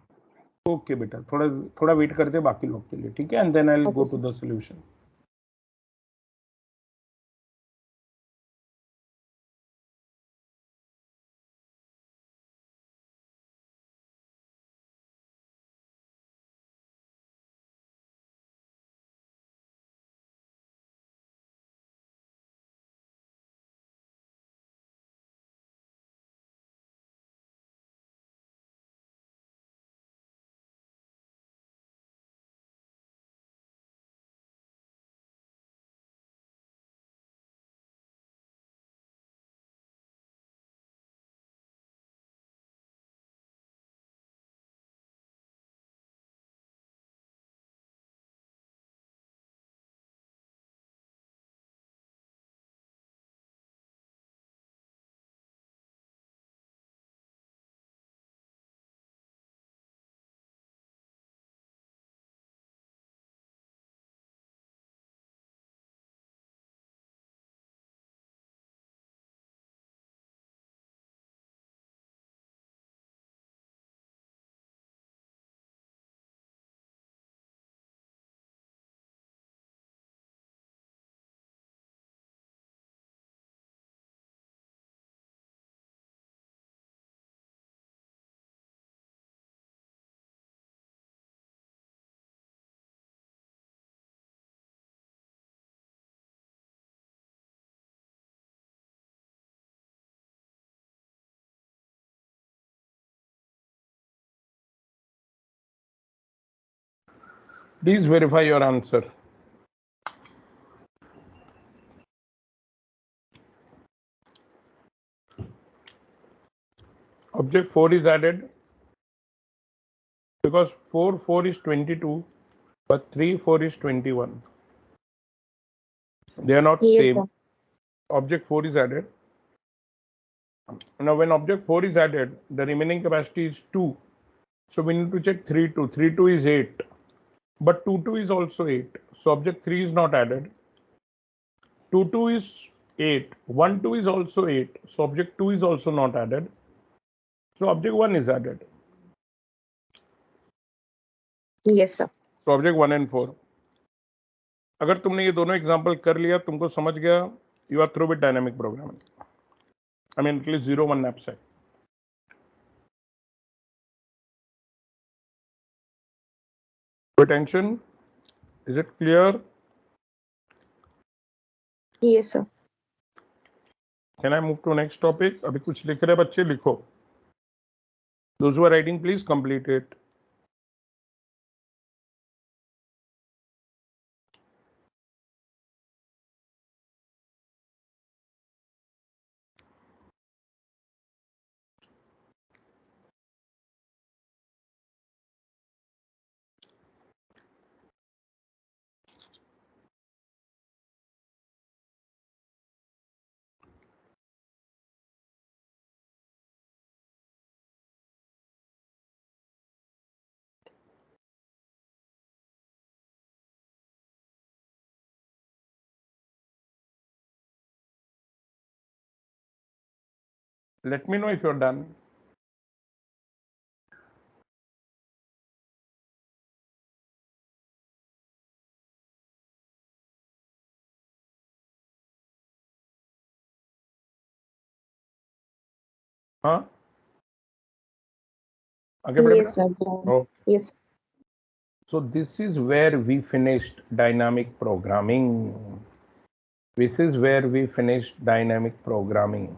ओके बेटा, थोड़ा थोड़ा वेट करते बाकी लोग के लिए, ठीक है? And then I will go to the solution. Please verify your answer. Object 4 is added because 4 is 22, but 3 4 is 21. They are not Yes, same. sir. Object 4 is added. Now when object 4 is added, the remaining capacity is 2. So we need to check 3 2. 3 2 is 8. But 2 2 is also 8. So object 3 is not added. 2 2 is 8. 1 2 is also 8. So object 2 is also not added. So object 1 is added. Yes, sir. So object 1 and 4. अगर तुमने ये दोनों example कर लिया, तुमको समझ गया, you are through with dynamic programming. I mean at least 0 1 knapsack. Attention. Is it clear? Yes, sir. Can I move to next topic? अभी कुछ लिख रहे बच्चे, लिखो. Those who are writing, please complete it. Let me know if you're done. हाँ, आगे बढ़े Yes, बेटा. sir. Oh. Yes. So this is where we finished dynamic programming. This is where we finished dynamic programming.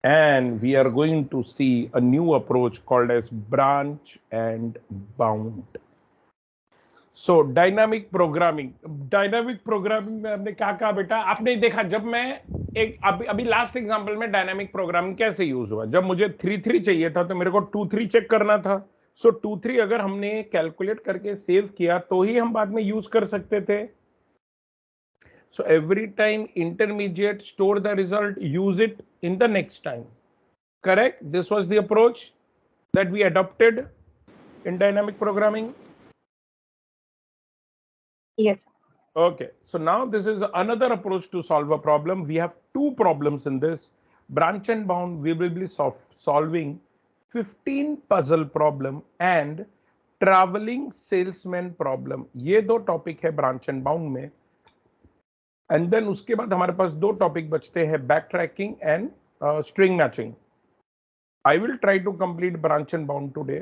And we are going to see a new approach called as branch and bound. So dynamic programming में हमने क्या कहा बेटा, आपने देखा जब मैं एक अभी लास्ट एग्जांपल में डायनामिक प्रोग्रामिंग कैसे यूज हुआ, जब मुझे 3 3 चाहिए था तो मेरे को 2 3 चेक करना था. सो 2 3 अगर हमने कैलकुलेट करके सेव किया तो ही हम बाद में यूज कर सकते थे. So every time intermediate, store the result, use it in the next time. Correct? This was the approach that we adopted in dynamic programming. Yes. Okay, so now this is another approach to solve a problem. We have two problems in this. Branch and bound, we will be solving 15 puzzle problem and traveling salesman problem. ये दो topic है branch and bound में. And then उसके बाद हमारे पास दो topic बचते हैं, backtracking and string matching. I will try to complete branch and bound today.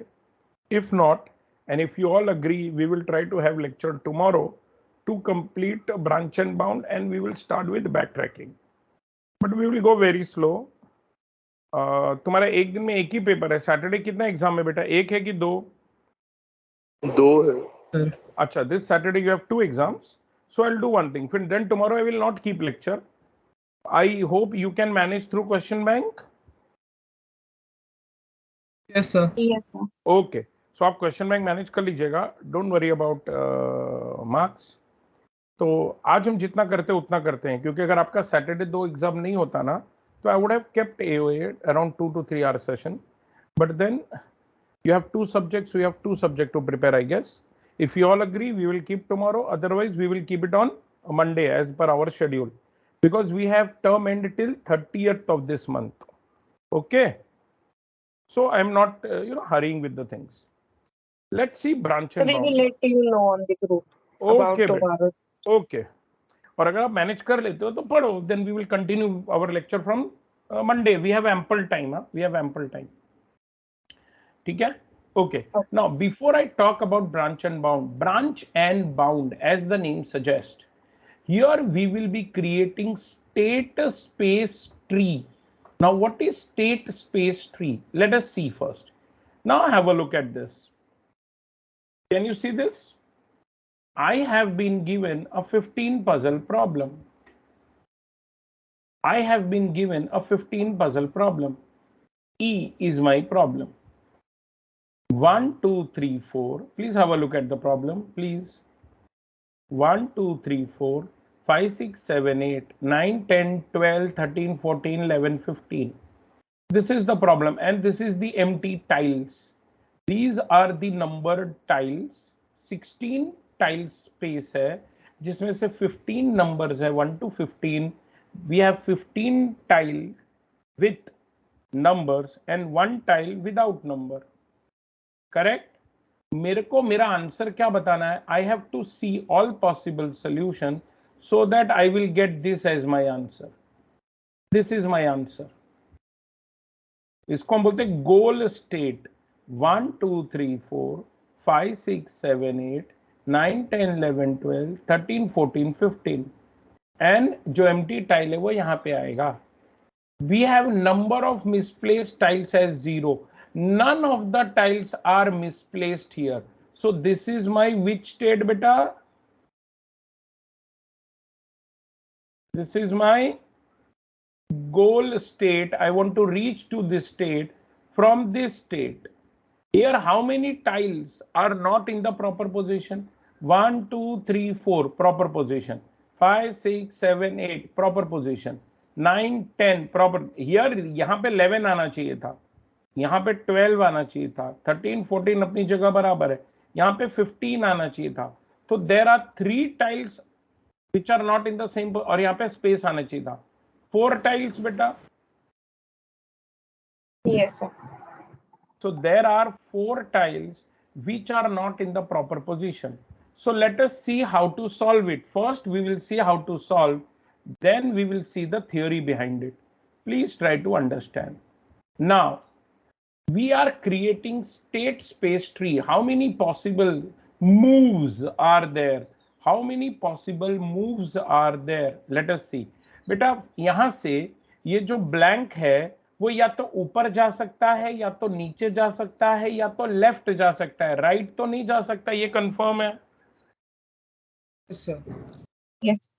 If not, and if you all agree, we will try to have lecture tomorrow to complete branch and bound, and we will start with backtracking. But we will go very slow. तुम्हारा एक दिन में एक ही paper है. Saturday कितना exam है बेटा, एक है कि दो? दो है. अच्छा, this Saturday you have 2 exams. So I'll do one thing. Then tomorrow I will not keep lecture. I hope you can manage through question bank. Yes, sir. Yes, sir. Okay. So आप question bank manage कर लीजिएगा. Don't worry about marks. तो आज हम जितना करते हैं उतना करते हैं, क्योंकि अगर आपका सैटरडे 2 एग्जाम नहीं होता ना तो I would have kept AOA around 2 to 3 hour session. But then you have 2 subjects, we have 2 subjects to prepare, I guess. If you all agree, we will keep tomorrow. Otherwise, we will keep it on Monday as per our schedule, because we have term end till 30th of this month. Okay. So I am not, hurrying with the things. Let's see branch So and we bound. will let you know on the group about Okay, बेटा. tomorrow. Okay. और अगर आप manage कर लेते हो तो पढ़ो. Then we will continue our lecture from Monday. We have ample time. We have ample time. ठीक है? Okay. Now, before I talk about branch and bound, as the name suggests, here we will be creating state space tree. Now, what is state space tree? Let us see first. Now, have a look at this. Can you see this? I have been given a 15 puzzle problem. I have been given a 15 puzzle problem. E is my problem. 1, 2, 3, 4. Please have a look at the problem, please. 1, 2, 3, 4, 5, 6, 7, 8, 9, 10, 12, 13, 14, 11, 15. This is the problem, and this is the empty tiles. These are the numbered tiles. 16 tiles space है, जिसमें से 15 numbers है, 1 to 15. We have 15 tile with numbers and 1 tile without number. Correct? मेरे को मेरा answer क्या बताना है? I have to see all possible solution so that I will get this as my answer. This is my answer. इसको हम बोलते हैं गोल स्टेट. 1, 2, 3, 4, 5, 6, 7, 8, 9, 10, 11, 12, 13, 14, 15. एंड जो एम्प्टी टाइल है वो यहाँ पे आएगा. We have number of misplaced tiles as 0. None of the tiles are misplaced here. So this is my which state, beta? This is my goal state. I want to reach to this state from this state. Here, how many tiles are not in the proper position? 1, 2, 3, 4, proper position. 5, 6, 7, 8, proper position. 9, 10, proper. Here, यहाँ पे 11 आना चाहिए था. यहाँ पे 12 आना चाहिए था. 13, 14 अपनी जगह बराबर है. यहाँ पे 15 आना चाहिए था. तो there are 3 tiles which are not in the same, और यहाँ पे space आना चाहिए था. 4 tiles, beta. Yes, sir. So there are 4 tiles which are not in the proper position. So let us see how to solve it. First, we will see how to solve. Then we will see the theory behind it. Please try to understand. Now, we are creating state space tree. How many possible moves are there? How many possible moves are there? Let us see. बेटा यहाँ से ये जो blank है वो या तो ऊपर जा सकता है, या तो नीचे जा सकता है, या तो लेफ्ट जा सकता है. राइट तो नहीं जा सकता, ये कंफर्म है? Yes, sir. Yes.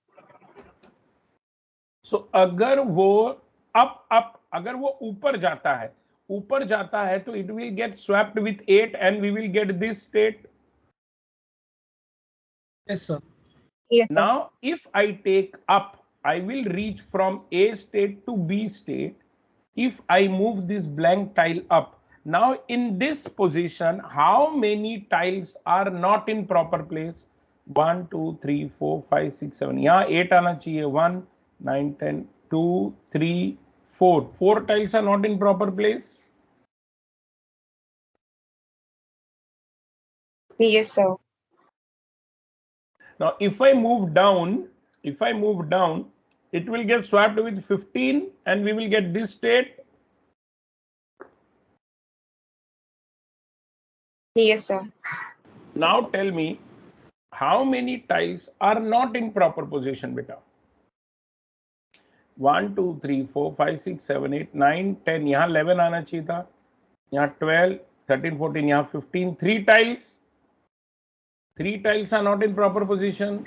सो अगर वो अगर वो ऊपर जाता है तो it will get swapped with 8 and we will get this state. Yes, sir. Yes, sir. Now if I take up, I will reach from A state to B state if I move this blank tile up. Now in this position, how many tiles are not in proper place? 1, 2, 3, 4, 5, 6, 7. यहाँ 8 आना चाहिए. 1, 9, 10, 2, 3, 4. 4 tiles are not in proper place. Yes, sir. Now if I move down, it will get swapped with 15 and we will get this state. Yes, sir. Now tell me, how many tiles are not in proper position, beta? 1, 2, 3, 4, 5, 6, 7, 8, 9, 10. यहाँ 11 आना चाहिए था. यहाँ 12, 13, 14. यहाँ 15. 3 tiles. 3 tiles are not in proper position.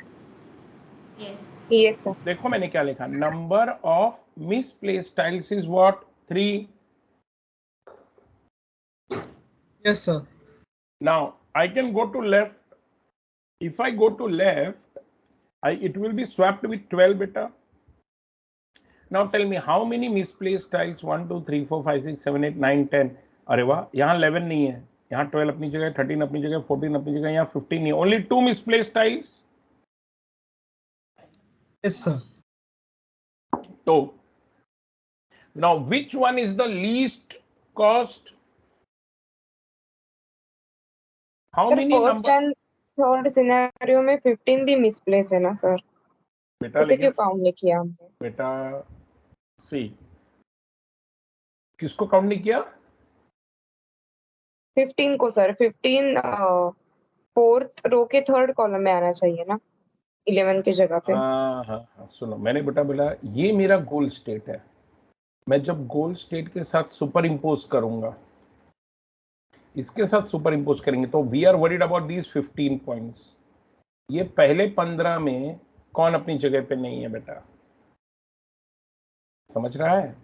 Yes. Yes, sir. देखो मैंने क्या लिखा. Number of misplaced tiles is what? 3. Yes, sir. Now I can go to left. If I go to left, it will be swapped with 12, beta. Now tell me how many misplaced tiles? 1, 2, 3, 4, 5, 6, 7, 8, 9, 10. अरे वाह, यहाँ 11 नहीं है. यहाँ 12 अपनी जगह, 13 अपनी जगह, 14 अपनी जगह, यहाँ 15 नहीं है. Only 2 misplaced tiles. Yes, sir. So now which one is the least cost? How Sir, many first number? and third scenario में 15 भी misplace है ना सर? बेटा उसे क्यों लेकिन काउंट नहीं किया हमने? बेटा सी किसको काउंट नहीं किया? 15 को सर. 15 फोर्थ रो के थर्ड कॉलम में आना चाहिए ना, 11 की जगह पे. हाँ, सुनो, मैंने बेटा बोला ये मेरा गोल स्टेट है. मैं जब गोल स्टेट के साथ सुपर इम्पोज करूंगा, इसके साथ सुपर इम्पोज करेंगे, तो we are worried about these 15 points. ये पहले 15 में कौन अपनी जगह पे नहीं है बेटा? समझ रहा है?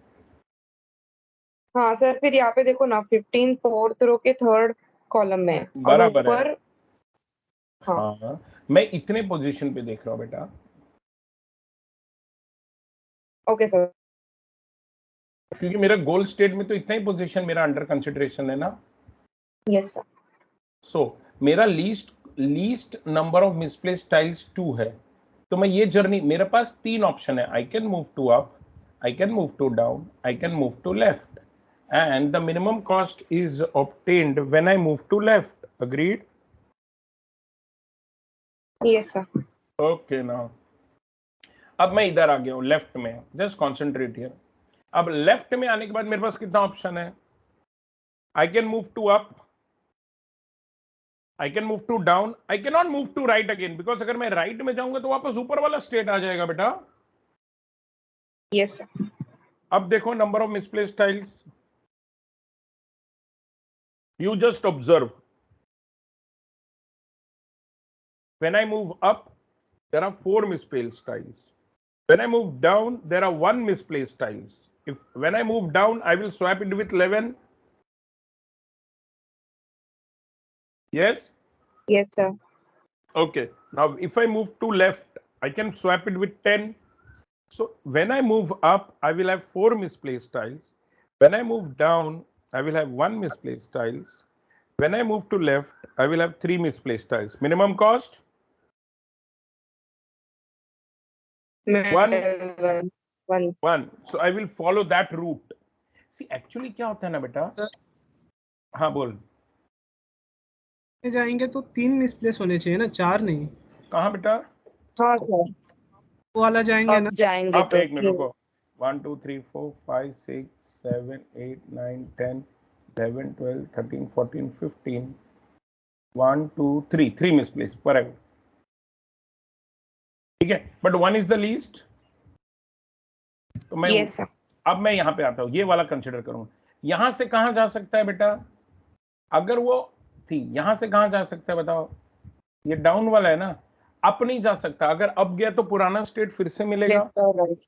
हाँ सर, फिर यहाँ पे देखो ना 15 फोर्थ रो के थर्ड कॉलम में है और बराबर है। ऊपर। हाँ हाँ, मैं इतने पोजीशन पे देख रहा हूँ बेटा। Okay sir. क्योंकि मेरा गोल स्टेट में तो इतना ही पोजीशन मेरा अंडर कंसिडरेशन है ना। Yes sir. सो मेरा least number of misplaced tiles 2 है। तो मैं ये जर्नी, मेरे पास 3 ऑप्शन है, I can move to up, I can move to down, I can move to left, and the minimum cost is obtained when I move to left. Agreed? Yes sir. Okay now अब मैं इधर आ गया हूँ left में, just concentrate here. अब left में आने के बाद मेरे पास कितना ऑप्शन है? I can move to up, I can move to down, I can not move to right again, because अगर मैं राइट में जाऊंगा तो वापस ऊपर वाला स्टेट आ जाएगा बेटा। Yes sir. अब देखो number of misplaced tiles, you just observe. When I move up, there are 4 misplaced tiles. When I move down, there are 1 misplaced tiles. If when I move down, I will swap it with 11. Yes? Yes sir. Okay. Now, if I move to left, I can swap it with 10. So when I move up, I will have 4 misplaced tiles. When I move down, I will have 1 misplaced tiles. When I move to left, I will have 3 misplaced tiles. Minimum cost? 1. 1. So I will follow that route. See, actually क्या होता है ना बेटा? Sir हाँ बोल। में जाएंगे तो 3 मिसप्लेस होने चाहिए ना, 4 नहीं। कहाँ बेटा? हाँ सर, वो वाला जाएंगे अब ना। जाएंगे आप तो एक मिनट रुको। 1 2 3 4 5 6 7 8 9 10 11 12 13 14 15 1 2 3 3 misplaced whatever. ठीक है, बट 1 इज द लीस्ट। तो मैं यस सर। अब मैं यहाँ पे आता हूँ, ये वाला कंसिडर करूंगा। यहां से कहाँ जा सकता है बेटा? अगर वो थी, यहां से कहाँ जा सकता है बताओ? ये डाउन वाला है ना, अप नहीं जा सकता। अगर अप गया तो पुराना स्टेट फिर से मिलेगा। लेफ्ट और राइट।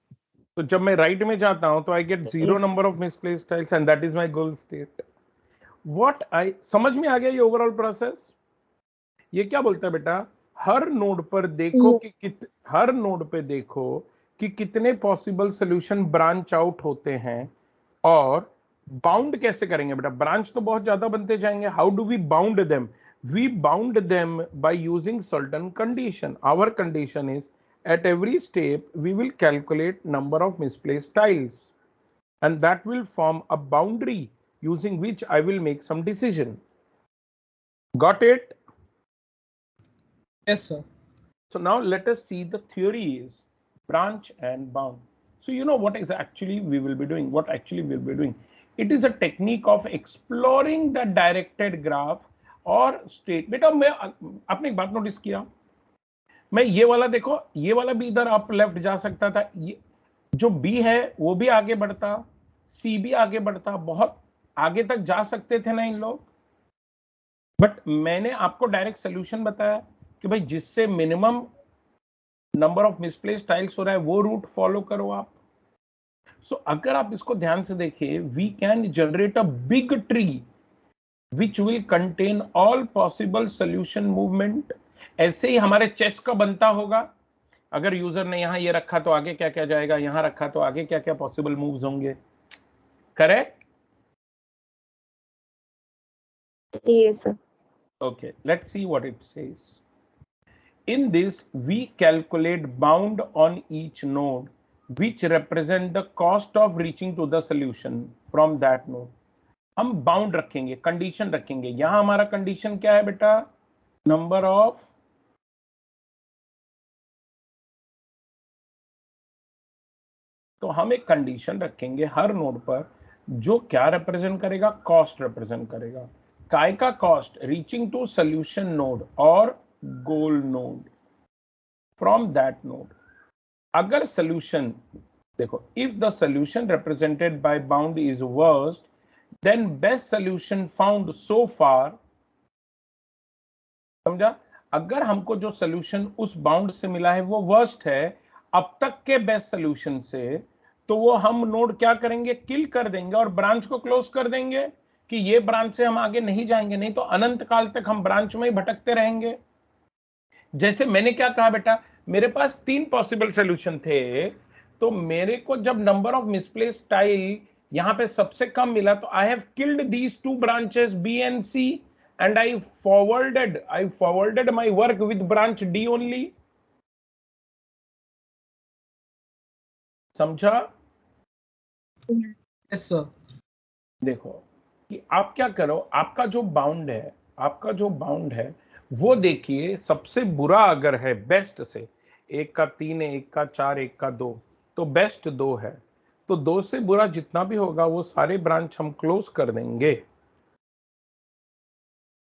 तो जब मैं राइट में जाता हूं तो I get 0 Yes. Number of misplaced tiles and that is my goal state. What I समझ में आ गया ये ओवरऑल प्रोसेस? ये क्या बोलता है बेटा? हर नोड पर देखो Yes. कि हर नोड पे देखो कि कितने पॉसिबल सॉल्यूशन ब्रांच आउट होते हैं, और बाउंड कैसे करेंगे बेटा? ब्रांच तो बहुत ज्यादा बनते जाएंगे। How do we bound them? We bound them by using certain condition. Our condition is at every step we will calculate number of misplaced tiles, and that will form a boundary using which I will make some decision. Got it? Yes sir. So now let us see the theory is branch and bound. So you know what is actually we will be doing? What actually we will be doing? It is a technique of exploring the directed graph और state. बेटा मैं आपने एक बात notice किया, मैं ये वाला देखो, ये वाला भी इधर अप लेफ्ट जा सकता था, ये जो बी है वो भी आगे बढ़ता, सी भी आगे बढ़ता, बहुत आगे तक जा सकते थे ना इन लोग। बट मैंने आपको डायरेक्ट सोल्यूशन बताया कि भाई जिससे minimum number of misplaced tiles हो रहा है वो रूट फॉलो करो आप। सो अगर आप इसको ध्यान से देखिए, we can generate a big tree which will contain all possible solution movement। ऐसे ही हमारे चेस का बनता होगा। अगर यूजर ने यहां ये रखा तो आगे क्या क्या जाएगा, यहां रखा तो आगे क्या क्या पॉसिबल मूव्स होंगे। Correct? Yes sir. Okay, let's see what it says. In this, we calculate bound on each node, which represent the cost of reaching to the solution from that node. हम bound रखेंगे, condition रखेंगे। यहां हमारा condition क्या है बेटा? Number of, तो हम एक कंडीशन रखेंगे हर नोड पर जो क्या रिप्रेजेंट करेगा? कॉस्ट रिप्रेजेंट करेगा। काय का cost? Reaching to solution node और goal node from that node. अगर सोल्यूशन, देखो, if the solution represented by bound is worst, then best solution found so far. समझा? अगर हमको जो सोल्यूशन उस बाउंड से मिला है वो वर्स्ट है अब तक के बेस्ट सोल्यूशन से, तो वो हम नोड क्या करेंगे, किल कर देंगे और ब्रांच को क्लोज कर देंगे कि ये ब्रांच से हम आगे नहीं जाएंगे, नहीं तो अनंत काल तक हम ब्रांच में ही भटकते रहेंगे। जैसे मैंने क्या कहा बेटा, मेरे पास 3 पॉसिबल सोल्यूशन थे, तो मेरे को जब नंबर ऑफ मिसप्लेस्ड टाइल यहां पे सबसे कम मिला, तो I have killed these 2 branches B and C and I forwarded my work with branch D only. समझा? Yes sir. देखो कि आप क्या करो, आपका जो बाउंड है वो देखिए, सबसे बुरा अगर है बेस्ट से, 1 का 3 है, 1 का 4, 1 का 2, तो बेस्ट 2 है, तो 2 से बुरा जितना भी होगा वो सारे ब्रांच हम क्लोज कर देंगे।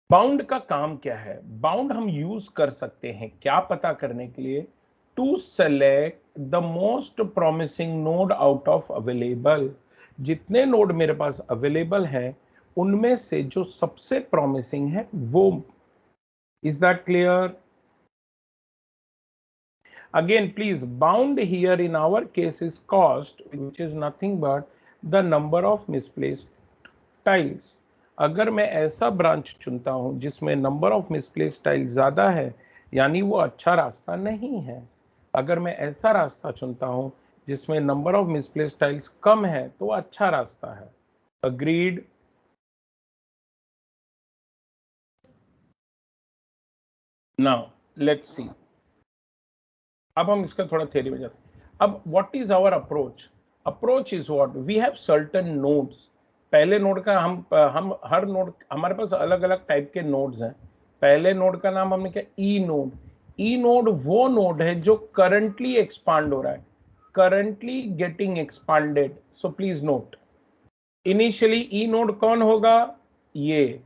बाउंड का काम क्या है, बाउंड हम यूज कर सकते हैं क्या पता करने के लिए, to select the most promising node out of available. जितने नोड मेरे पास अवेलेबल हैं उनमें से जो सबसे प्रॉमिसिंग है वो। Is that clear? Again, please, bound here in our case is cost, which is nothing but the number of misplaced tiles. अगर मैं ऐसा ब्रांच चुनता हूं जिसमें नंबर ऑफ मिसप्लेस्ड टाइल्स ज्यादा है, यानी वो अच्छा रास्ता नहीं है। अगर मैं ऐसा रास्ता चुनता हूं जिसमें नंबर ऑफ मिसप्लेस्ड टाइल्स कम है, तो वो अच्छा रास्ता है। अग्रीड? Now let's see. अब हम इसका थोड़ा थ्योरी में जाते हैं। अब what is our approach? Approach is what we have certain nodes. पहले नोड का हम हर नोड, हमारे पास अलग अलग टाइप के नोड्स हैं। पहले नोड का नाम हमने क्या, ई नोड। ई नोड वो नोड है जो करंटली एक्सपांड हो रहा है, currently getting expanded. So please note, initially E node कौन होगा, ये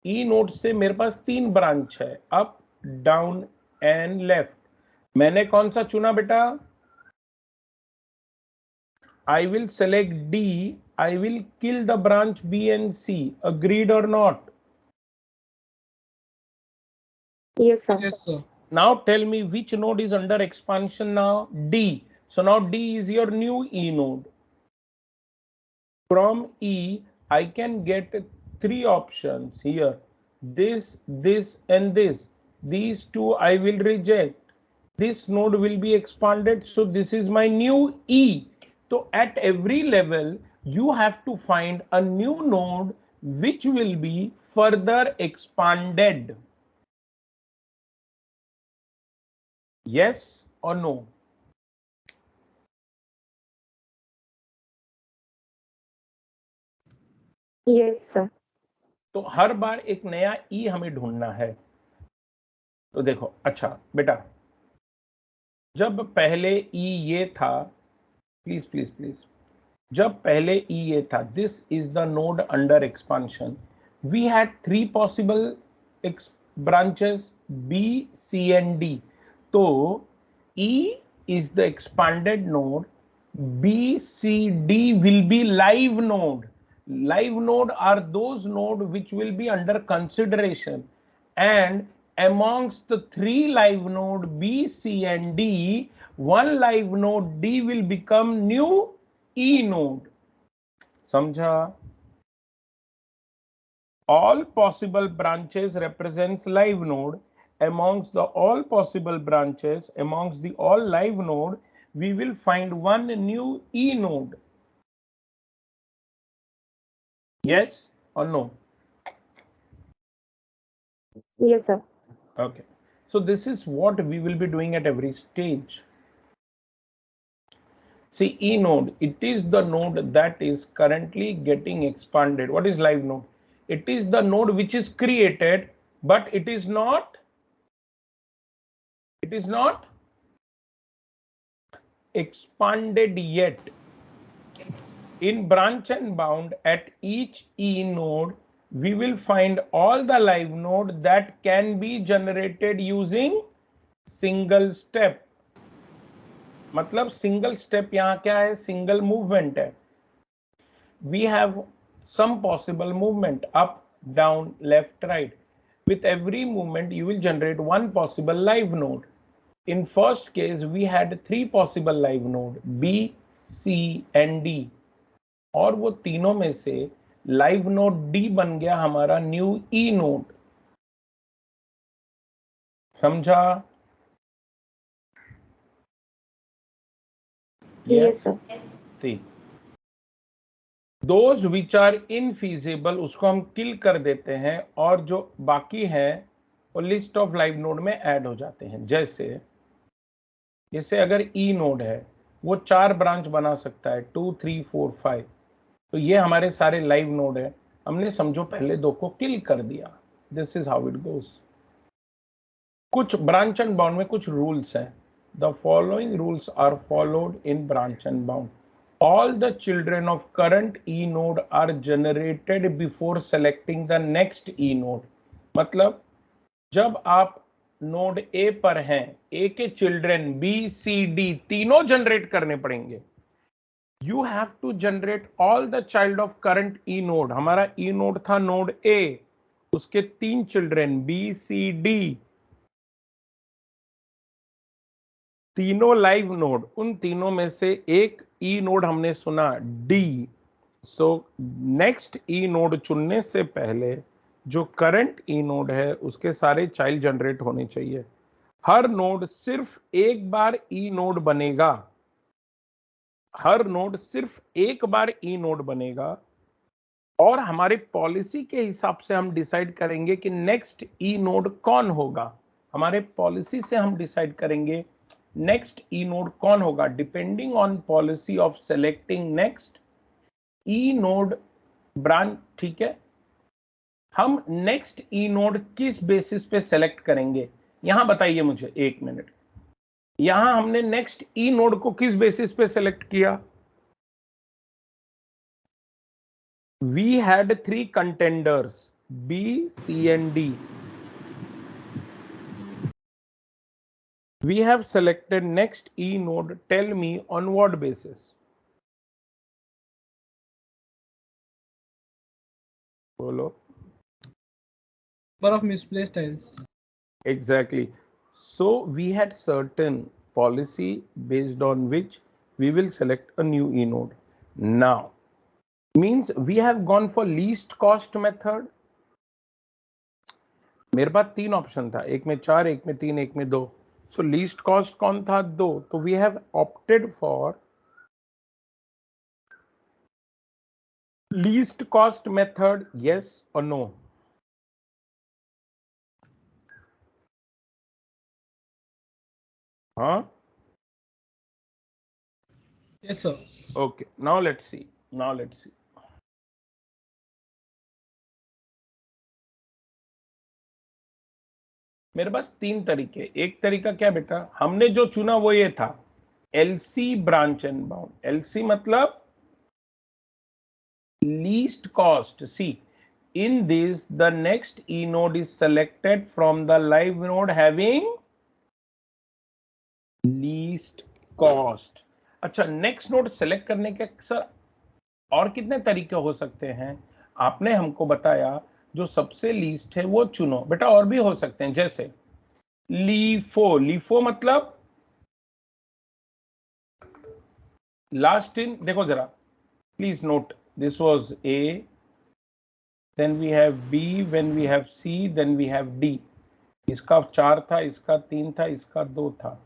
ई नोड से मेरे पास 3 ब्रांच है, अप डाउन एंड लेफ्ट। मैंने कौन सा चुना बेटा, I will select D. I will kill the branch B and C. Agreed or not? Yes, sir. Yes sir. Now tell me which node is under expansion now? D. So now D is your new E node. From E, I can get 3 options here. This, and this. These 2 I will reject. This node will be expanded. So this is my new E. So at every level, you have to find a new node which will be further expanded. Yes or no? Yes, sir. तो हर बार एक नया ई हमें ढूंढना है। तो देखो, अच्छा बेटा, जब पहले ई ये था, प्लीज प्लीज प्लीज, जब पहले ई ये था, this is the node under expansion, we had 3 possible branches B C and D. तो E is the expanded node, B C D will be live node. Live node are those node which will be under consideration, and amongst the 3 live node B, C and D, one live node D will become new E node. समझा? All possible branches represents live node. Amongst the all possible branches, amongst the all live node, we will find one new E node. Yes or no? Yes, sir. Okay. So this is what we will be doing at every stage. See, E node, it is the node that is currently getting expanded. What is live node? It is the node which is created, but it is not expanded yet. In branch and bound, at each E node, we will find all the live node that can be generated using single step. मतलब single step यहाँ क्या है, single movement है। We have some possible movement, up down left right. With every movement you will generate one possible live node. In first case we had 3 possible live node, B, C and D, और वो तीनों में से live node D बन गया हमारा new E node. समझा? Yes sir. yes, see those which are infeasible उसको हम किल कर देते हैं, और जो बाकी है वो लिस्ट ऑफ लाइव नोड में ऐड हो जाते हैं। जैसे अगर ई नोड है वो 4 ब्रांच बना सकता है, 2 3 4 5, तो ये हमारे सारे लाइव नोड है। हमने समझो पहले 2 को किल कर दिया। This is how it goes. कुछ ब्रांच एंड बाउंड में कुछ रूल्स हैं। The following rules are followed in branch and bound. All the children of current E node are generated before selecting the next E node. मतलब जब आप node A पर हैं, A के children B C D तीनों generate करने पड़ेंगे। You have to generate all the child of current E node. हमारा ई नोड था नोड ए, उसके 3 चिल्ड्रन बी सी डी, तीनों लाइव नोड। उन तीनों में से एक ई नोड हमने सुना D. So next E node चुनने से पहले जो करंट ई नोड है उसके सारे चाइल्ड जनरेट होने चाहिए। हर नोड सिर्फ एक बार ई नोड बनेगा, हर नोड सिर्फ एक बार ई नोड बनेगा, और हमारे पॉलिसी के हिसाब से हम डिसाइड करेंगे कि नेक्स्ट ई नोड कौन होगा। हमारे पॉलिसी से हम डिसाइड करेंगे नेक्स्ट ई नोड कौन होगा, depending on policy of selecting next E node branch. ठीक है, हम नेक्स्ट ई नोड किस बेसिस पे सेलेक्ट करेंगे, यहां बताइए मुझे 1 मिनट। यहां हमने नेक्स्ट ई नोड को किस बेसिस पे सेलेक्ट किया? We had 3 contenders B C and D. We have selected next E node. Tell me on what basis? Bolo. Number of misplaced tiles. Exactly. So we had certain policy based on which we will select a new E node. Now, means we have gone for least cost method. मेरे पास 3 option था, एक में 4, एक में 3, एक में 2। So least cost कौन था? 2। तो we have opted for least cost method. Yes or no? Huh? Yes sir. Okay, now let's see. मेरे पास 3 तरीके। एक तरीका क्या बेटा, हमने जो चुना वो ये था, LC branch and bound. LC मतलब least cost. See in this the next E node is selected from the live node having least cost. अच्छा, नेक्स्ट नोड सेलेक्ट करने के सर और कितने तरीके हो सकते हैं? आपने हमको बताया जो सबसे लीस्ट है वो चुनो। बेटा और भी हो सकते हैं, जैसे लीफो मतलब लास्ट इन। देखो जरा please note, this was A, then we have B, when we have C, then we have D. इसका 4 था, इसका 3 था, इसका 2 था।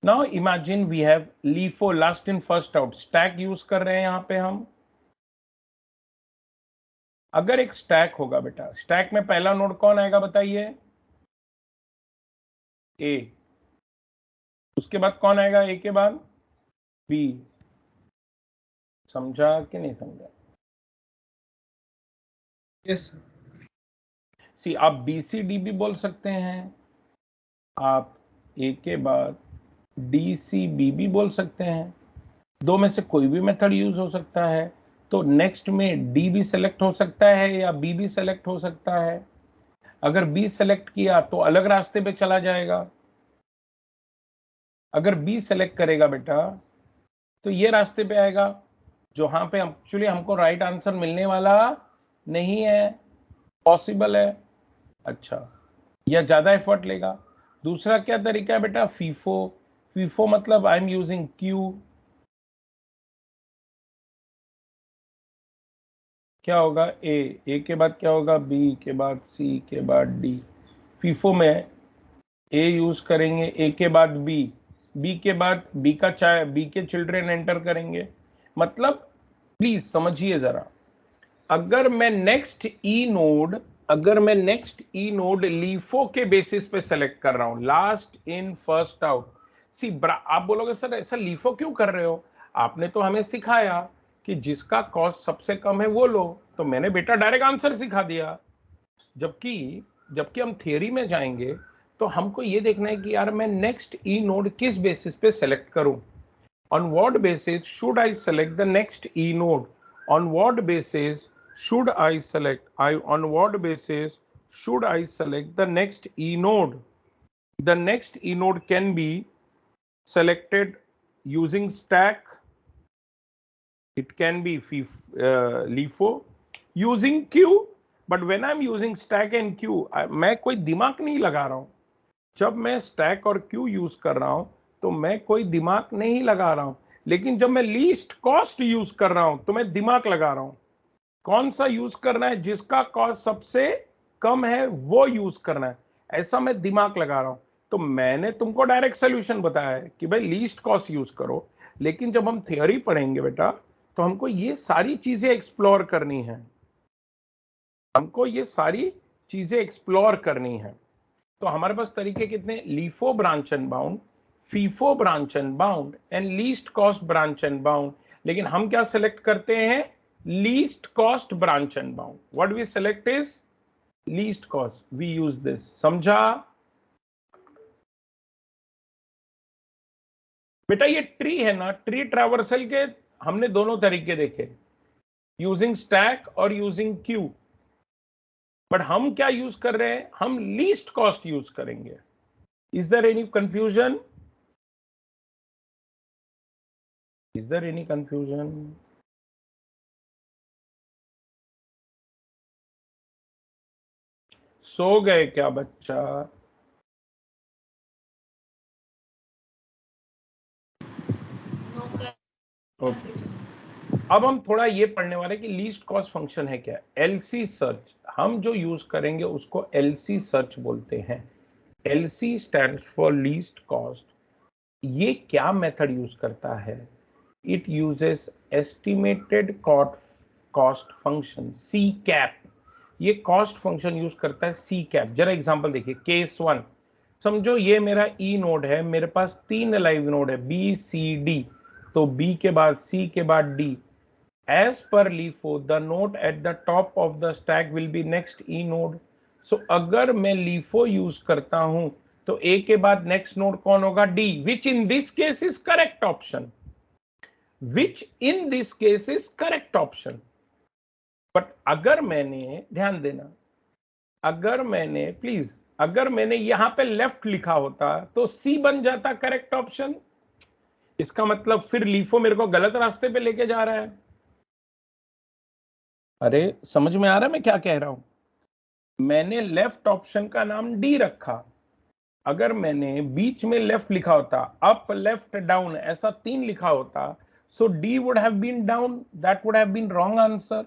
Now imagine we have LIFO, last in first out. Stack use कर रहे हैं यहां पे हम। अगर एक स्टैक होगा बेटा, स्टैक में पहला नोड कौन आएगा बताइए? ए। उसके बाद कौन आएगा ए के बाद? बी। समझा कि नहीं समझा? Yes sir. सी आप बी सी डी भी बोल सकते हैं, आप ए के बाद डी सी बी भी बोल सकते हैं। 2 में से कोई भी मेथड यूज हो सकता है। तो नेक्स्ट में डी भी सेलेक्ट हो सकता है या बी भी सेलेक्ट हो सकता है। अगर बी सेलेक्ट किया तो अलग रास्ते पे चला जाएगा। अगर बी सेलेक्ट करेगा बेटा तो ये रास्ते पे आएगा, जहां पे एक्चुअली हमको राइट आंसर मिलने वाला नहीं है। पॉसिबल है। अच्छा, या ज्यादा एफर्ट लेगा। दूसरा क्या तरीका है बेटा? फीफो मतलब आई एम यूजिंग क्यू। क्या होगा ए के बाद क्या होगा बी के बाद सी के बाद डी। फीफो में ए यूज करेंगे, ए के बाद बी के बाद बी का चाहे बी के चिल्ड्रन एंटर करेंगे। मतलब प्लीज समझिए जरा, अगर मैं नेक्स्ट ई नोड लीफो के बेसिस पे सेलेक्ट कर रहा हूं, लास्ट इन फर्स्ट आउट। सी आप बोलोगे सर ऐसा लीफो क्यों कर रहे हो, आपने तो हमें सिखाया कि जिसका कॉस्ट सबसे कम है वो लो, तो मैंने बेटा डायरेक्ट आंसर सिखा दिया। जबकि जबकि हम थियरी में जाएंगे तो हमको ये देखना है कि यार मैं नेक्स्ट ई नोड किस बेसिस पे सेलेक्ट करूं, on what basis should I select the next e node, on what basis should I select on what basis should I select the next e node. The next e node can be selected using stack, it can be LIFO, using queue, but when I'm using stack and queue मैं कोई दिमाग नहीं लगा रहा हूं। जब मैं stack और क्यू यूज कर रहा हूं तो मैं कोई दिमाग नहीं लगा रहा हूं, लेकिन जब मैं लीस्ट कॉस्ट यूज कर रहा हूं तो मैं दिमाग लगा रहा हूं। कौन सा यूज करना है, जिसका कॉस्ट सबसे कम है वो यूज करना है, ऐसा मैं दिमाग लगा रहा हूं। तो मैंने तुमको डायरेक्ट सोल्यूशन बताया है कि भाई लीस्ट कॉस्ट यूज करो, लेकिन जब हम थियोरी पढ़ेंगे बेटा तो हमको ये सारी चीजें एक्सप्लोर करनी है, हमको ये सारी चीजें एक्सप्लोर करनी है। तो हमारे पास तरीके कितने, LIFO branch and bound, FIFO branch and bound and least cost branch and bound. लेकिन हम क्या सिलेक्ट करते हैं, least cost branch and bound. What we select is least cost, we use this. समझा बेटा, ये ट्री है ना, ट्री ट्रैवर्सल के हमने दोनों तरीके देखे, यूजिंग स्टैक और यूजिंग क्यू। बट हम क्या यूज कर रहे हैं, हम लीस्ट कॉस्ट यूज करेंगे। Is there any confusion, is there any confusion? सो गए क्या बच्चा? ओके, अब हम थोड़ा ये पढ़ने वाले कि लीस्ट कॉस्ट फंक्शन है क्या। एलसी सर्च हम जो यूज करेंगे उसको एलसी सर्च बोलते हैं। LC stands for least cost. ये क्या मेथड यूज करता है, it uses estimated cost function C cap. ये कॉस्ट फंक्शन यूज करता है सी कैप। जरा एग्जांपल देखिए, केस 1 समझो ये मेरा ई नोड है, मेरे पास 3 लाइव नोड है बी सी डी, तो बी के बाद सी के बाद D. As per LIFO the node at the top of the stack will be next E node. So अगर मैं लीफो यूज करता हूं तो ए के बाद नेक्स्ट नोड कौन होगा, D, which in this case is correct option, which in this case is correct option. But अगर मैंने, ध्यान देना, अगर मैंने प्लीज अगर मैंने यहां पे लेफ्ट लिखा होता तो सी बन जाता करेक्ट ऑप्शन। इसका मतलब फिर लीफो मेरे को गलत रास्ते पे लेके जा रहा है। अरे समझ में आ रहा है मैं क्या कह रहा हूं। मैंने लेफ्ट ऑप्शन का नाम डी रखा, अगर मैंने बीच में लेफ्ट लिखा होता, अप लेफ्ट डाउन ऐसा 3 लिखा होता, so D would have been down, that would have been wrong answer.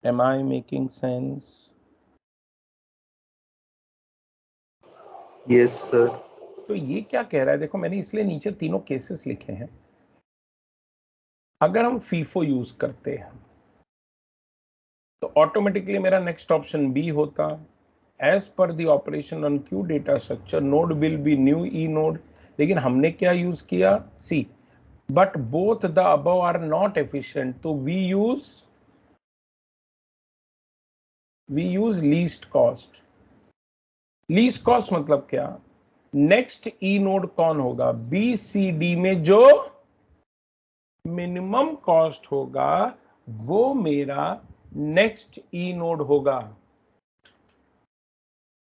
Am I making sense? Yes sir. तो ये क्या कह रहा है, देखो मैंने इसलिए नीचे तीनों केसेस लिखे हैं। अगर हम फीफो यूज करते हैं तो ऑटोमेटिकली मेरा नेक्स्ट ऑप्शन बी होता। As per the operation on queue data structure node will be new E node, लेकिन हमने क्या यूज किया, C. But both the above are not efficient, तो we use least cost. Least cost मतलब क्या, next E node कौन होगा, B C D में जो मिनिमम कॉस्ट होगा वो मेरा नेक्स्ट ई नोड होगा।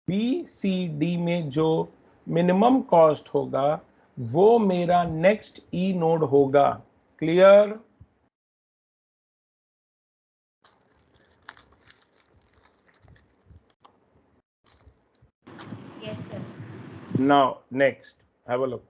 बी सी डी में जो मिनिमम कॉस्ट होगा वो मेरा नेक्स्ट ई नोड होगा। Clear? Yes, sir. Now next, have a look.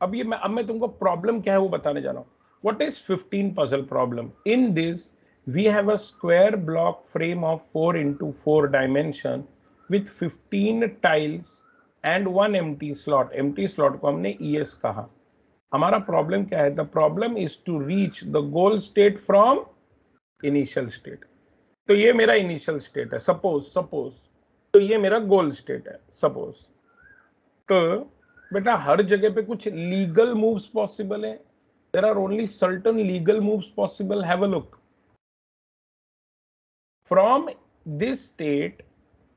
अब मैं तुमको प्रॉब्लम क्या है वो बताने जा रहा हूँ. What is 15 puzzle problem? In this, we have a square block frame of 4 into 4 dimension with 15 tiles and one empty slot. Empty slot को हमने ES कहा. हमारा प्रॉब्लम क्या है? The problem is to reach the goal state from initial state. तो ये मेरा initial state है, सपोज. तो ये मेरा गोल स्टेट है, सपोज. तो बेटा हर जगह पे कुछ लीगल मूव्स पॉसिबल है. There are only certain legal moves possible. Have a look. From this state,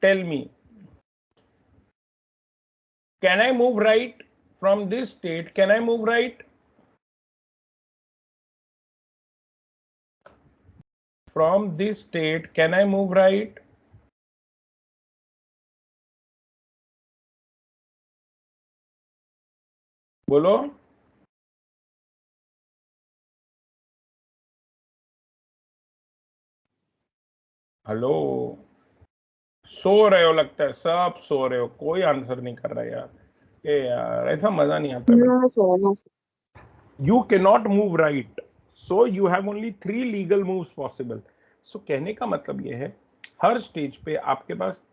tell me, can I move right? From this state, can I move right? From this state, can I move right? बोलो. Hello. सो रहे हो लगता है, सब सो रहे हो, कोई answer नहीं कर रहा यार. ये यार ऐसा मजा नहीं आता. No. You cannot move right, so you have only 3 legal moves possible. So कहने का मतलब ये है, हर स्टेज पे आपके पास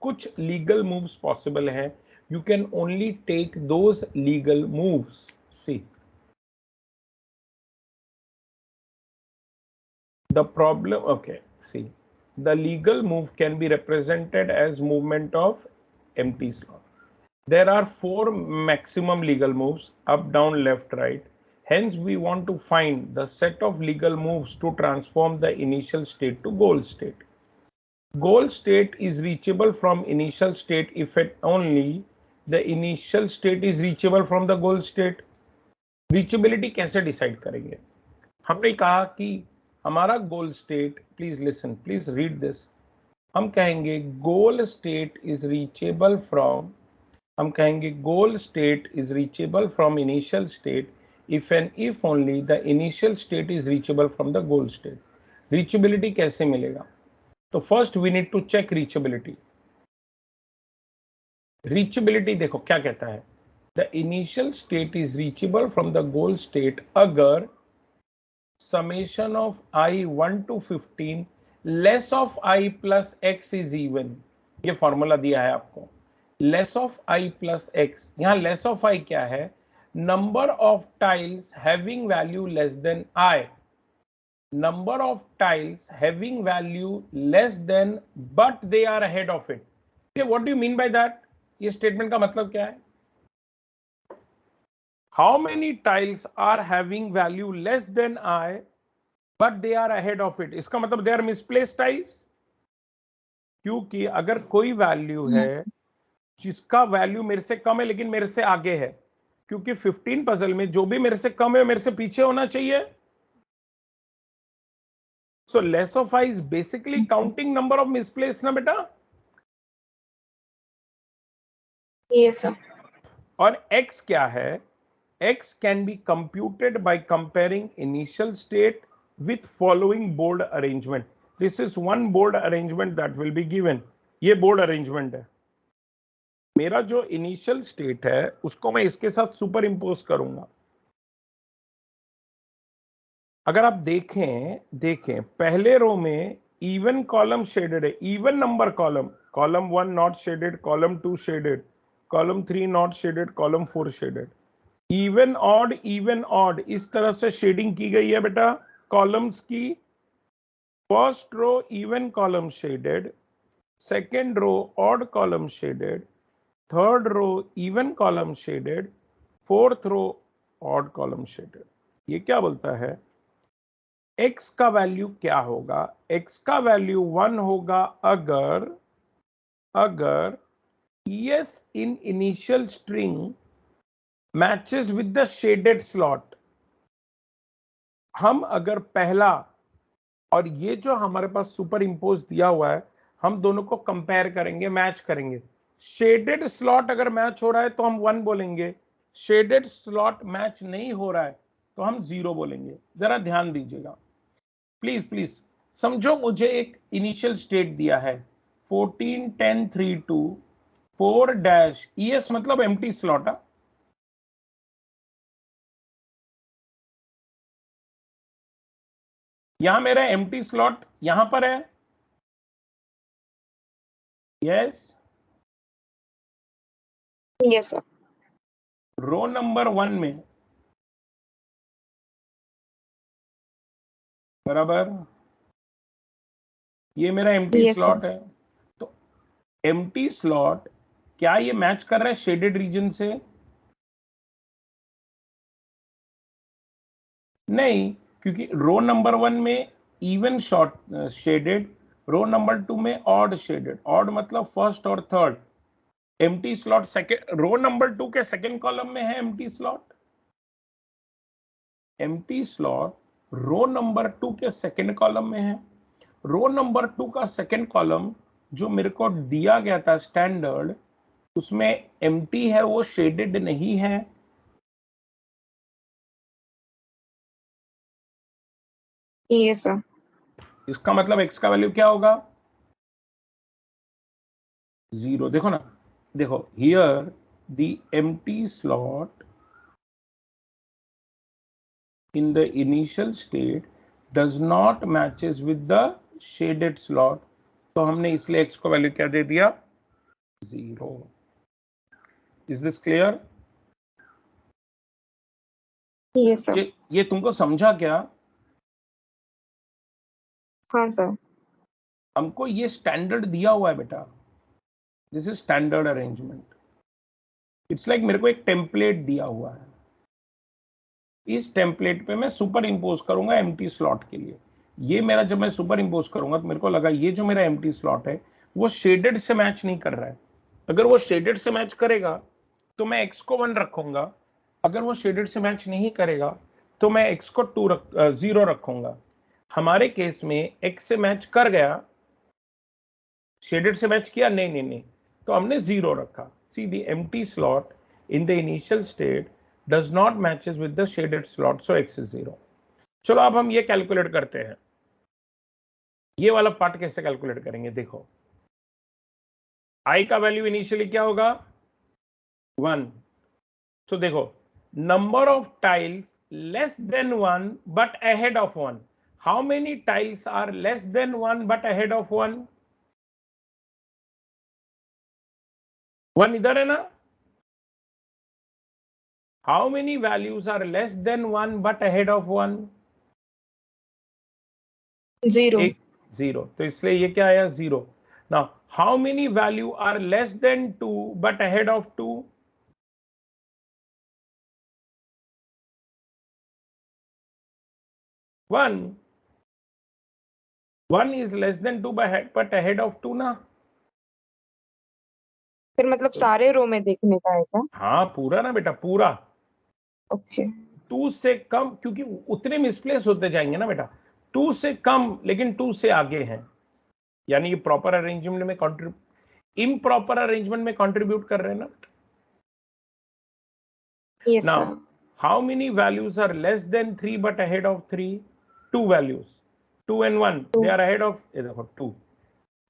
कुछ लीगल मूव्स पॉसिबल है. You can only take those legal moves. See, the problem, okay, see, the legal move can be represented as movement of empty slot. There are 4 maximum legal moves: up, down, left, right. Hence, we want to find the set of legal moves to transform the initial state to goal state. Goal state is reachable from initial state if and only the initial state is reachable from the goal state. Reachability कैसे decide करेंगे? हमने कहा कि हमारा goal state, please listen, please read this. हम कहेंगे goal state is reachable from, हम कहेंगे goal state is reachable from initial state if and if only the initial state is reachable from the goal state. Reachability कैसे मिलेगा? तो first we need to check reachability. Reachability देखो क्या कहता है? The initial state is reachable from the goal state अगर summation of I 1 to 15 less of I plus x is even. ये formula दिया है आपको. Less of I plus x. यहाँ less of I क्या है? Number of tiles having value less than I. Number of tiles having value less than but they are ahead of it. Okay, what do you mean by that? ये statement का मतलब क्या है? How many tiles are having value less than I but they are ahead of it? इसका मतलब they are misplaced tiles. क्योंकि अगर कोई वैल्यू है जिसका वैल्यू मेरे से कम है लेकिन मेरे से आगे है, क्योंकि 15 पजल में जो भी मेरे से कम है मेरे से पीछे होना चाहिए. So less of I is basically counting number of misplace ना बेटा. Yes, sir. और x क्या है? x can be computed by comparing initial state with following board arrangement. This is one board arrangement that will be given. ये board arrangement है. मेरा जो initial state है उसको मैं इसके साथ सुपर इंपोज करूंगा. अगर आप देखें पहले रो में इवन कॉलम शेडेड है, even number column, column 1 not shaded, column 2 shaded, column 3 not shaded, column 4 shaded. Even odd इस तरह से शेडिंग की गई है बेटा कॉलम्स की. First row even column shaded, second row odd column shaded, third row even column shaded, fourth row odd column shaded. ये क्या बोलता है? x का वैल्यू क्या होगा? x का वैल्यू 1 होगा अगर ES in initial string matches with the shaded slot. हम अगर पहला और ये जो हमारे पास सुपर इंपोज दिया हुआ है हम दोनों को कंपेयर करेंगे, मैच करेंगे. शेडेड स्लॉट अगर मैच हो रहा है तो हम 1 बोलेंगे, शेडेड स्लॉट मैच नहीं हो रहा है तो हम 0 बोलेंगे. जरा ध्यान दीजिएगा प्लीज. समझो मुझे एक इनिशियल स्टेट दिया है 14 10 3 2 4 डैश ES मतलब एम्प्टी स्लॉट. यहां मेरा एम्प्टी स्लॉट यहां पर है, yes. Yes sir. Row number 1 में, बराबर, ये मेरा एम्प्टी यस स्लॉट सर। है। तो एम्प्टी स्लॉट क्या ये मैच कर रहा है शेडेड रीजन से? नहीं, क्योंकि रो नंबर 1 में even short shaded, row number 2 में ऑड शेडेड। ऑड मतलब फर्स्ट और third. Empty slot second, row number 2 के सेकंड कॉलम में है empty slot. Empty slot row number 2 के सेकंड कॉलम में है। रो नंबर 2 का सेकंड कॉलम जो मेरे को दिया गया था स्टैंडर्ड, उसमें एम्प्टी है, वो शेडेड नहीं है। Yes sir. इसका मतलब x का वैल्यू क्या होगा? 0। देखो ना, देखो here the empty slot in the initial state does not matches with the shaded slot, तो हमने इसलिए x को वैल्यू क्या दे दिया? 0। Is this clear? Yes sir. ये तुमको समझा क्या? हाँ सर। हमको ये स्टैंडर्ड दिया हुआ है बेटा, this is standard arrangement. It's like मेरे को एक टेम्पलेट दिया हुआ है, इस टेम्पलेट पे मैं सुपर इंपोज करूंगा एम्प्टी स्लॉट के लिए। ये मेरा जब मैं सुपर इंपोज करूंगा तो मेरे को लगा ये जो मेरा एम्प्टी स्लॉट है वो शेडेड से मैच नहीं कर रहा है। अगर वो शेडेड से मैच करेगा तो मैं x को 1 रखूंगा, अगर वो शेडेड से मैच नहीं करेगा तो मैं x को 0 रखूंगा। हमारे केस में x से मैच कर गया, शेडेड से मैच किया नहीं नहीं नहीं, तो हमने 0 रखा। See the empty slot in the initial state does not matches with the shaded slot, so x is 0। चलो अब हम ये कैलकुलेट करते हैं। ये वाला पार्ट कैसे कैलकुलेट करेंगे? देखो, i का वैल्यू इनिशियली क्या होगा? 1। तो देखो, number of tiles less than 1 but ahead of 1। How many tiles are less than 1 but ahead of 1? 1 इधर है ना। How many values are less than 1 but ahead of 1? 0। एक 0, तो इसलिए ये क्या आया? 0। Now how many value are less than 2 but ahead of 2? 1। 1 is less than 2 but ahead of 2 ना। फिर मतलब सारे रो में देखने का है क्या? हाँ पूरा ना बेटा, पूरा। ओके। 2 से कम, क्योंकि उतने मिसप्लेस होते जाएंगे ना बेटा। 2 से कम लेकिन 2 से आगे हैं, यानी ये प्रॉपर अरेंजमेंट में इम्प्रॉपर अरेंजमेंट में कंट्रीब्यूट कर रहे हैं ना। Yes now sir. How many values are less than 3 but ahead of 3? 2 values, 2 and 1 they are ahead of, ये देखो 2।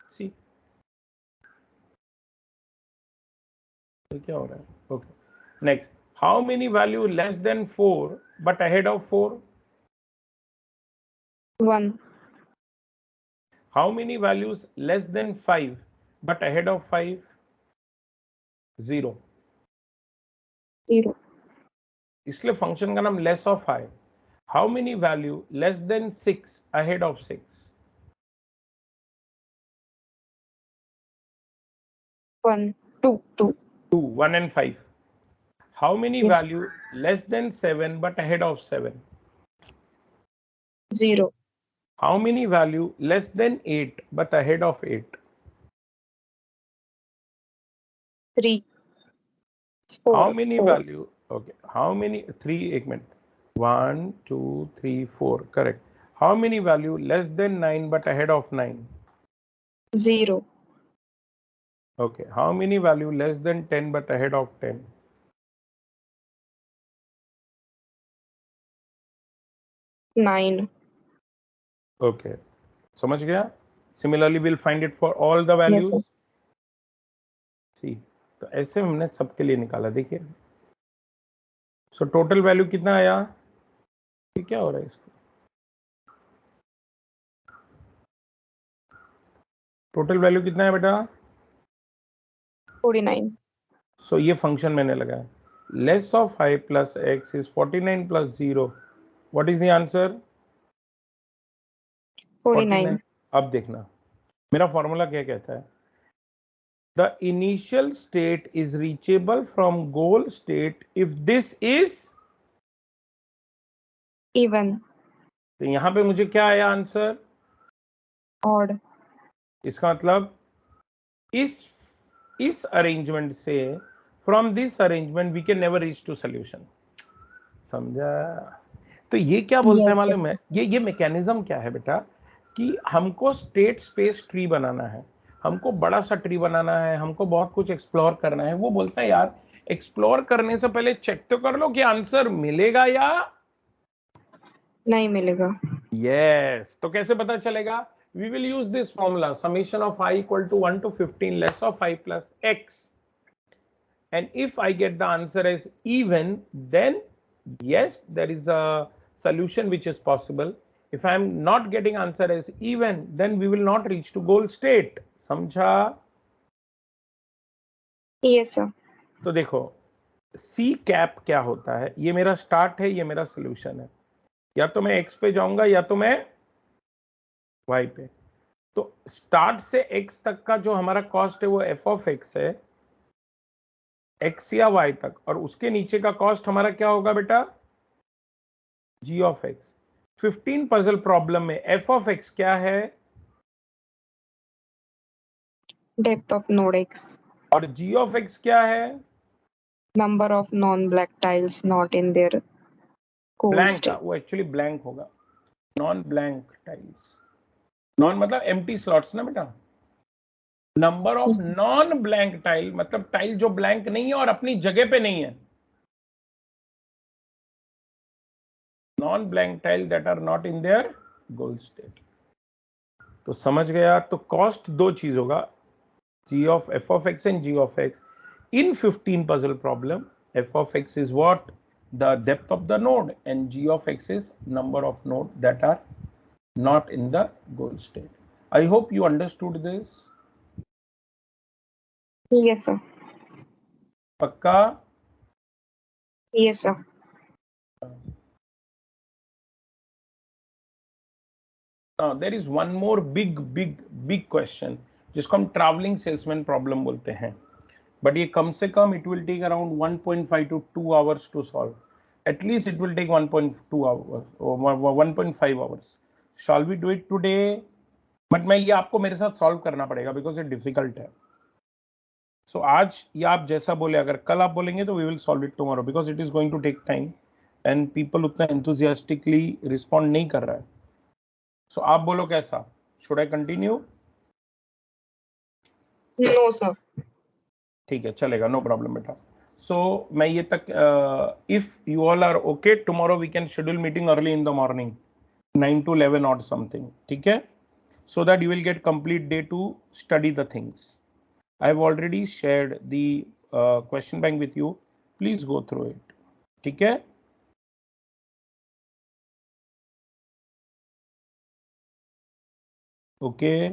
सी क्या हो रहा है? Okay next, how many value less than 4 but ahead of 4? 1। How many values less than 5 but ahead of 5? 0। 0। इसलिए function का नाम less of है। How many value less then 6 ahead of 6? 1 2 2। 2, 1 and 5। How many Yes. Value less then 7 but ahead of 7? 0। How many value less then 8 but ahead of 8? 3 How 4 many 4। value? Okay, how many? 3, एक minute. 1 2 3 4, correct। How many value less than 9 but ahead of 9? 0। Okay, how many value less than 10 but ahead of 10? 9। Okay, समझ गया? Similarly, we'll find it for all the Yes values. sir। See, तो ऐसे हमने सबके लिए निकाला, देखिए। So total value कितना आया? ये क्या हो रहा है इसको? टोटल वैल्यू कितना है बेटा? 49. सो ये फंक्शन मैंने लगाया, less of 5 plus x is 49 plus 0. What is the answer? 49. अब देखना मेरा फॉर्मूला क्या कहता है, the initial state is reachable from goal state if this is Even. तो यहां पे मुझे क्या आया आंसर? Odd. इसका मतलब इस अरेंजमेंट से, from this arrangement we can never reach to solution. समझा? तो ये क्या बोलता है Yes, मालूम है, ये मैकेनिज्म क्या है बेटा, कि हमको स्टेट स्पेस ट्री बनाना है, हमको बड़ा सा ट्री बनाना है, हमको बहुत कुछ एक्सप्लोर करना है. वो बोलता है यार एक्सप्लोर करने से पहले चेक तो कर लो कि आंसर मिलेगा या नहीं मिलेगा. यस. तो कैसे पता चलेगा? We will use this formula, summation of i equal to 1 to 15 less of i plus x, and if I get the answer as even, then yes, there is a solution which is possible. If I am not getting answer as even, then we will not reach to goal state. समझा? Yes, sir. तो देखो C cap क्या होता है, ये मेरा start है, ये मेरा सोल्यूशन है. या तो मैं एक्स पे जाऊंगा या तो मैं वाई पे. तो स्टार्ट से एक्स तक का जो हमारा कॉस्ट है वो एफ ऑफ एक्स है, एक्स या वाई तक, और उसके नीचे का कॉस्ट हमारा क्या होगा बेटा? जी ऑफ एक्स. 15 पजल प्रॉब्लम में एफ ऑफ एक्स क्या है Depth of node X. और जी ऑफ एक्स क्या है? Number of non-black tiles not in their goal blank का, state. वो एक्चुअली ब्लैंक होगा. नॉन ब्लैंक टाइल्स, नॉन मतलब एम्प्टी स्लॉट्स ना बेटा. Number of non blank tile मतलब टाइल जो ब्लैंक नहीं है और अपनी जगह पे नहीं है. Non blank tile that are not in their goal state. तो समझ गया? तो कॉस्ट दो चीज होगा, g of f of x and g of x. In 15 puzzle problem, f of x is what? The depth of the node, and g of x is number of nodes that are not in the goal state. I hope you understood this. Yes, sir. Pakka? Yes, sir. Now there is one more big question जिसको हम traveling salesman problem बोलते हैं. But ये कम से कम it will take around 1.5 to 2 hours to solve. At least it will take 1.2 hours or 1.5 hours. Shall we do it today? But मैं ये आपको मेरे साथ solve करना पड़ेगा because it difficult है. So आज ये आप जैसा बोले, अगर कल आप बोलेंगे तो we will solve it tomorrow because it is going to take time and people उतना enthusiastically respond नहीं कर रहा है. So आप बोलो कैसा? Should I continue? No, sir. ठीक है चलेगा, नो प्रॉब्लम बेटा. सो मैं ये तक, if you all are okay, tomorrow we can schedule meeting early in the morning 9 to 11 और समथिंग. ठीक है? So that you will get complete day to study the things. I have already shared the question bank with you. Please go through it. ठीक है? Okay.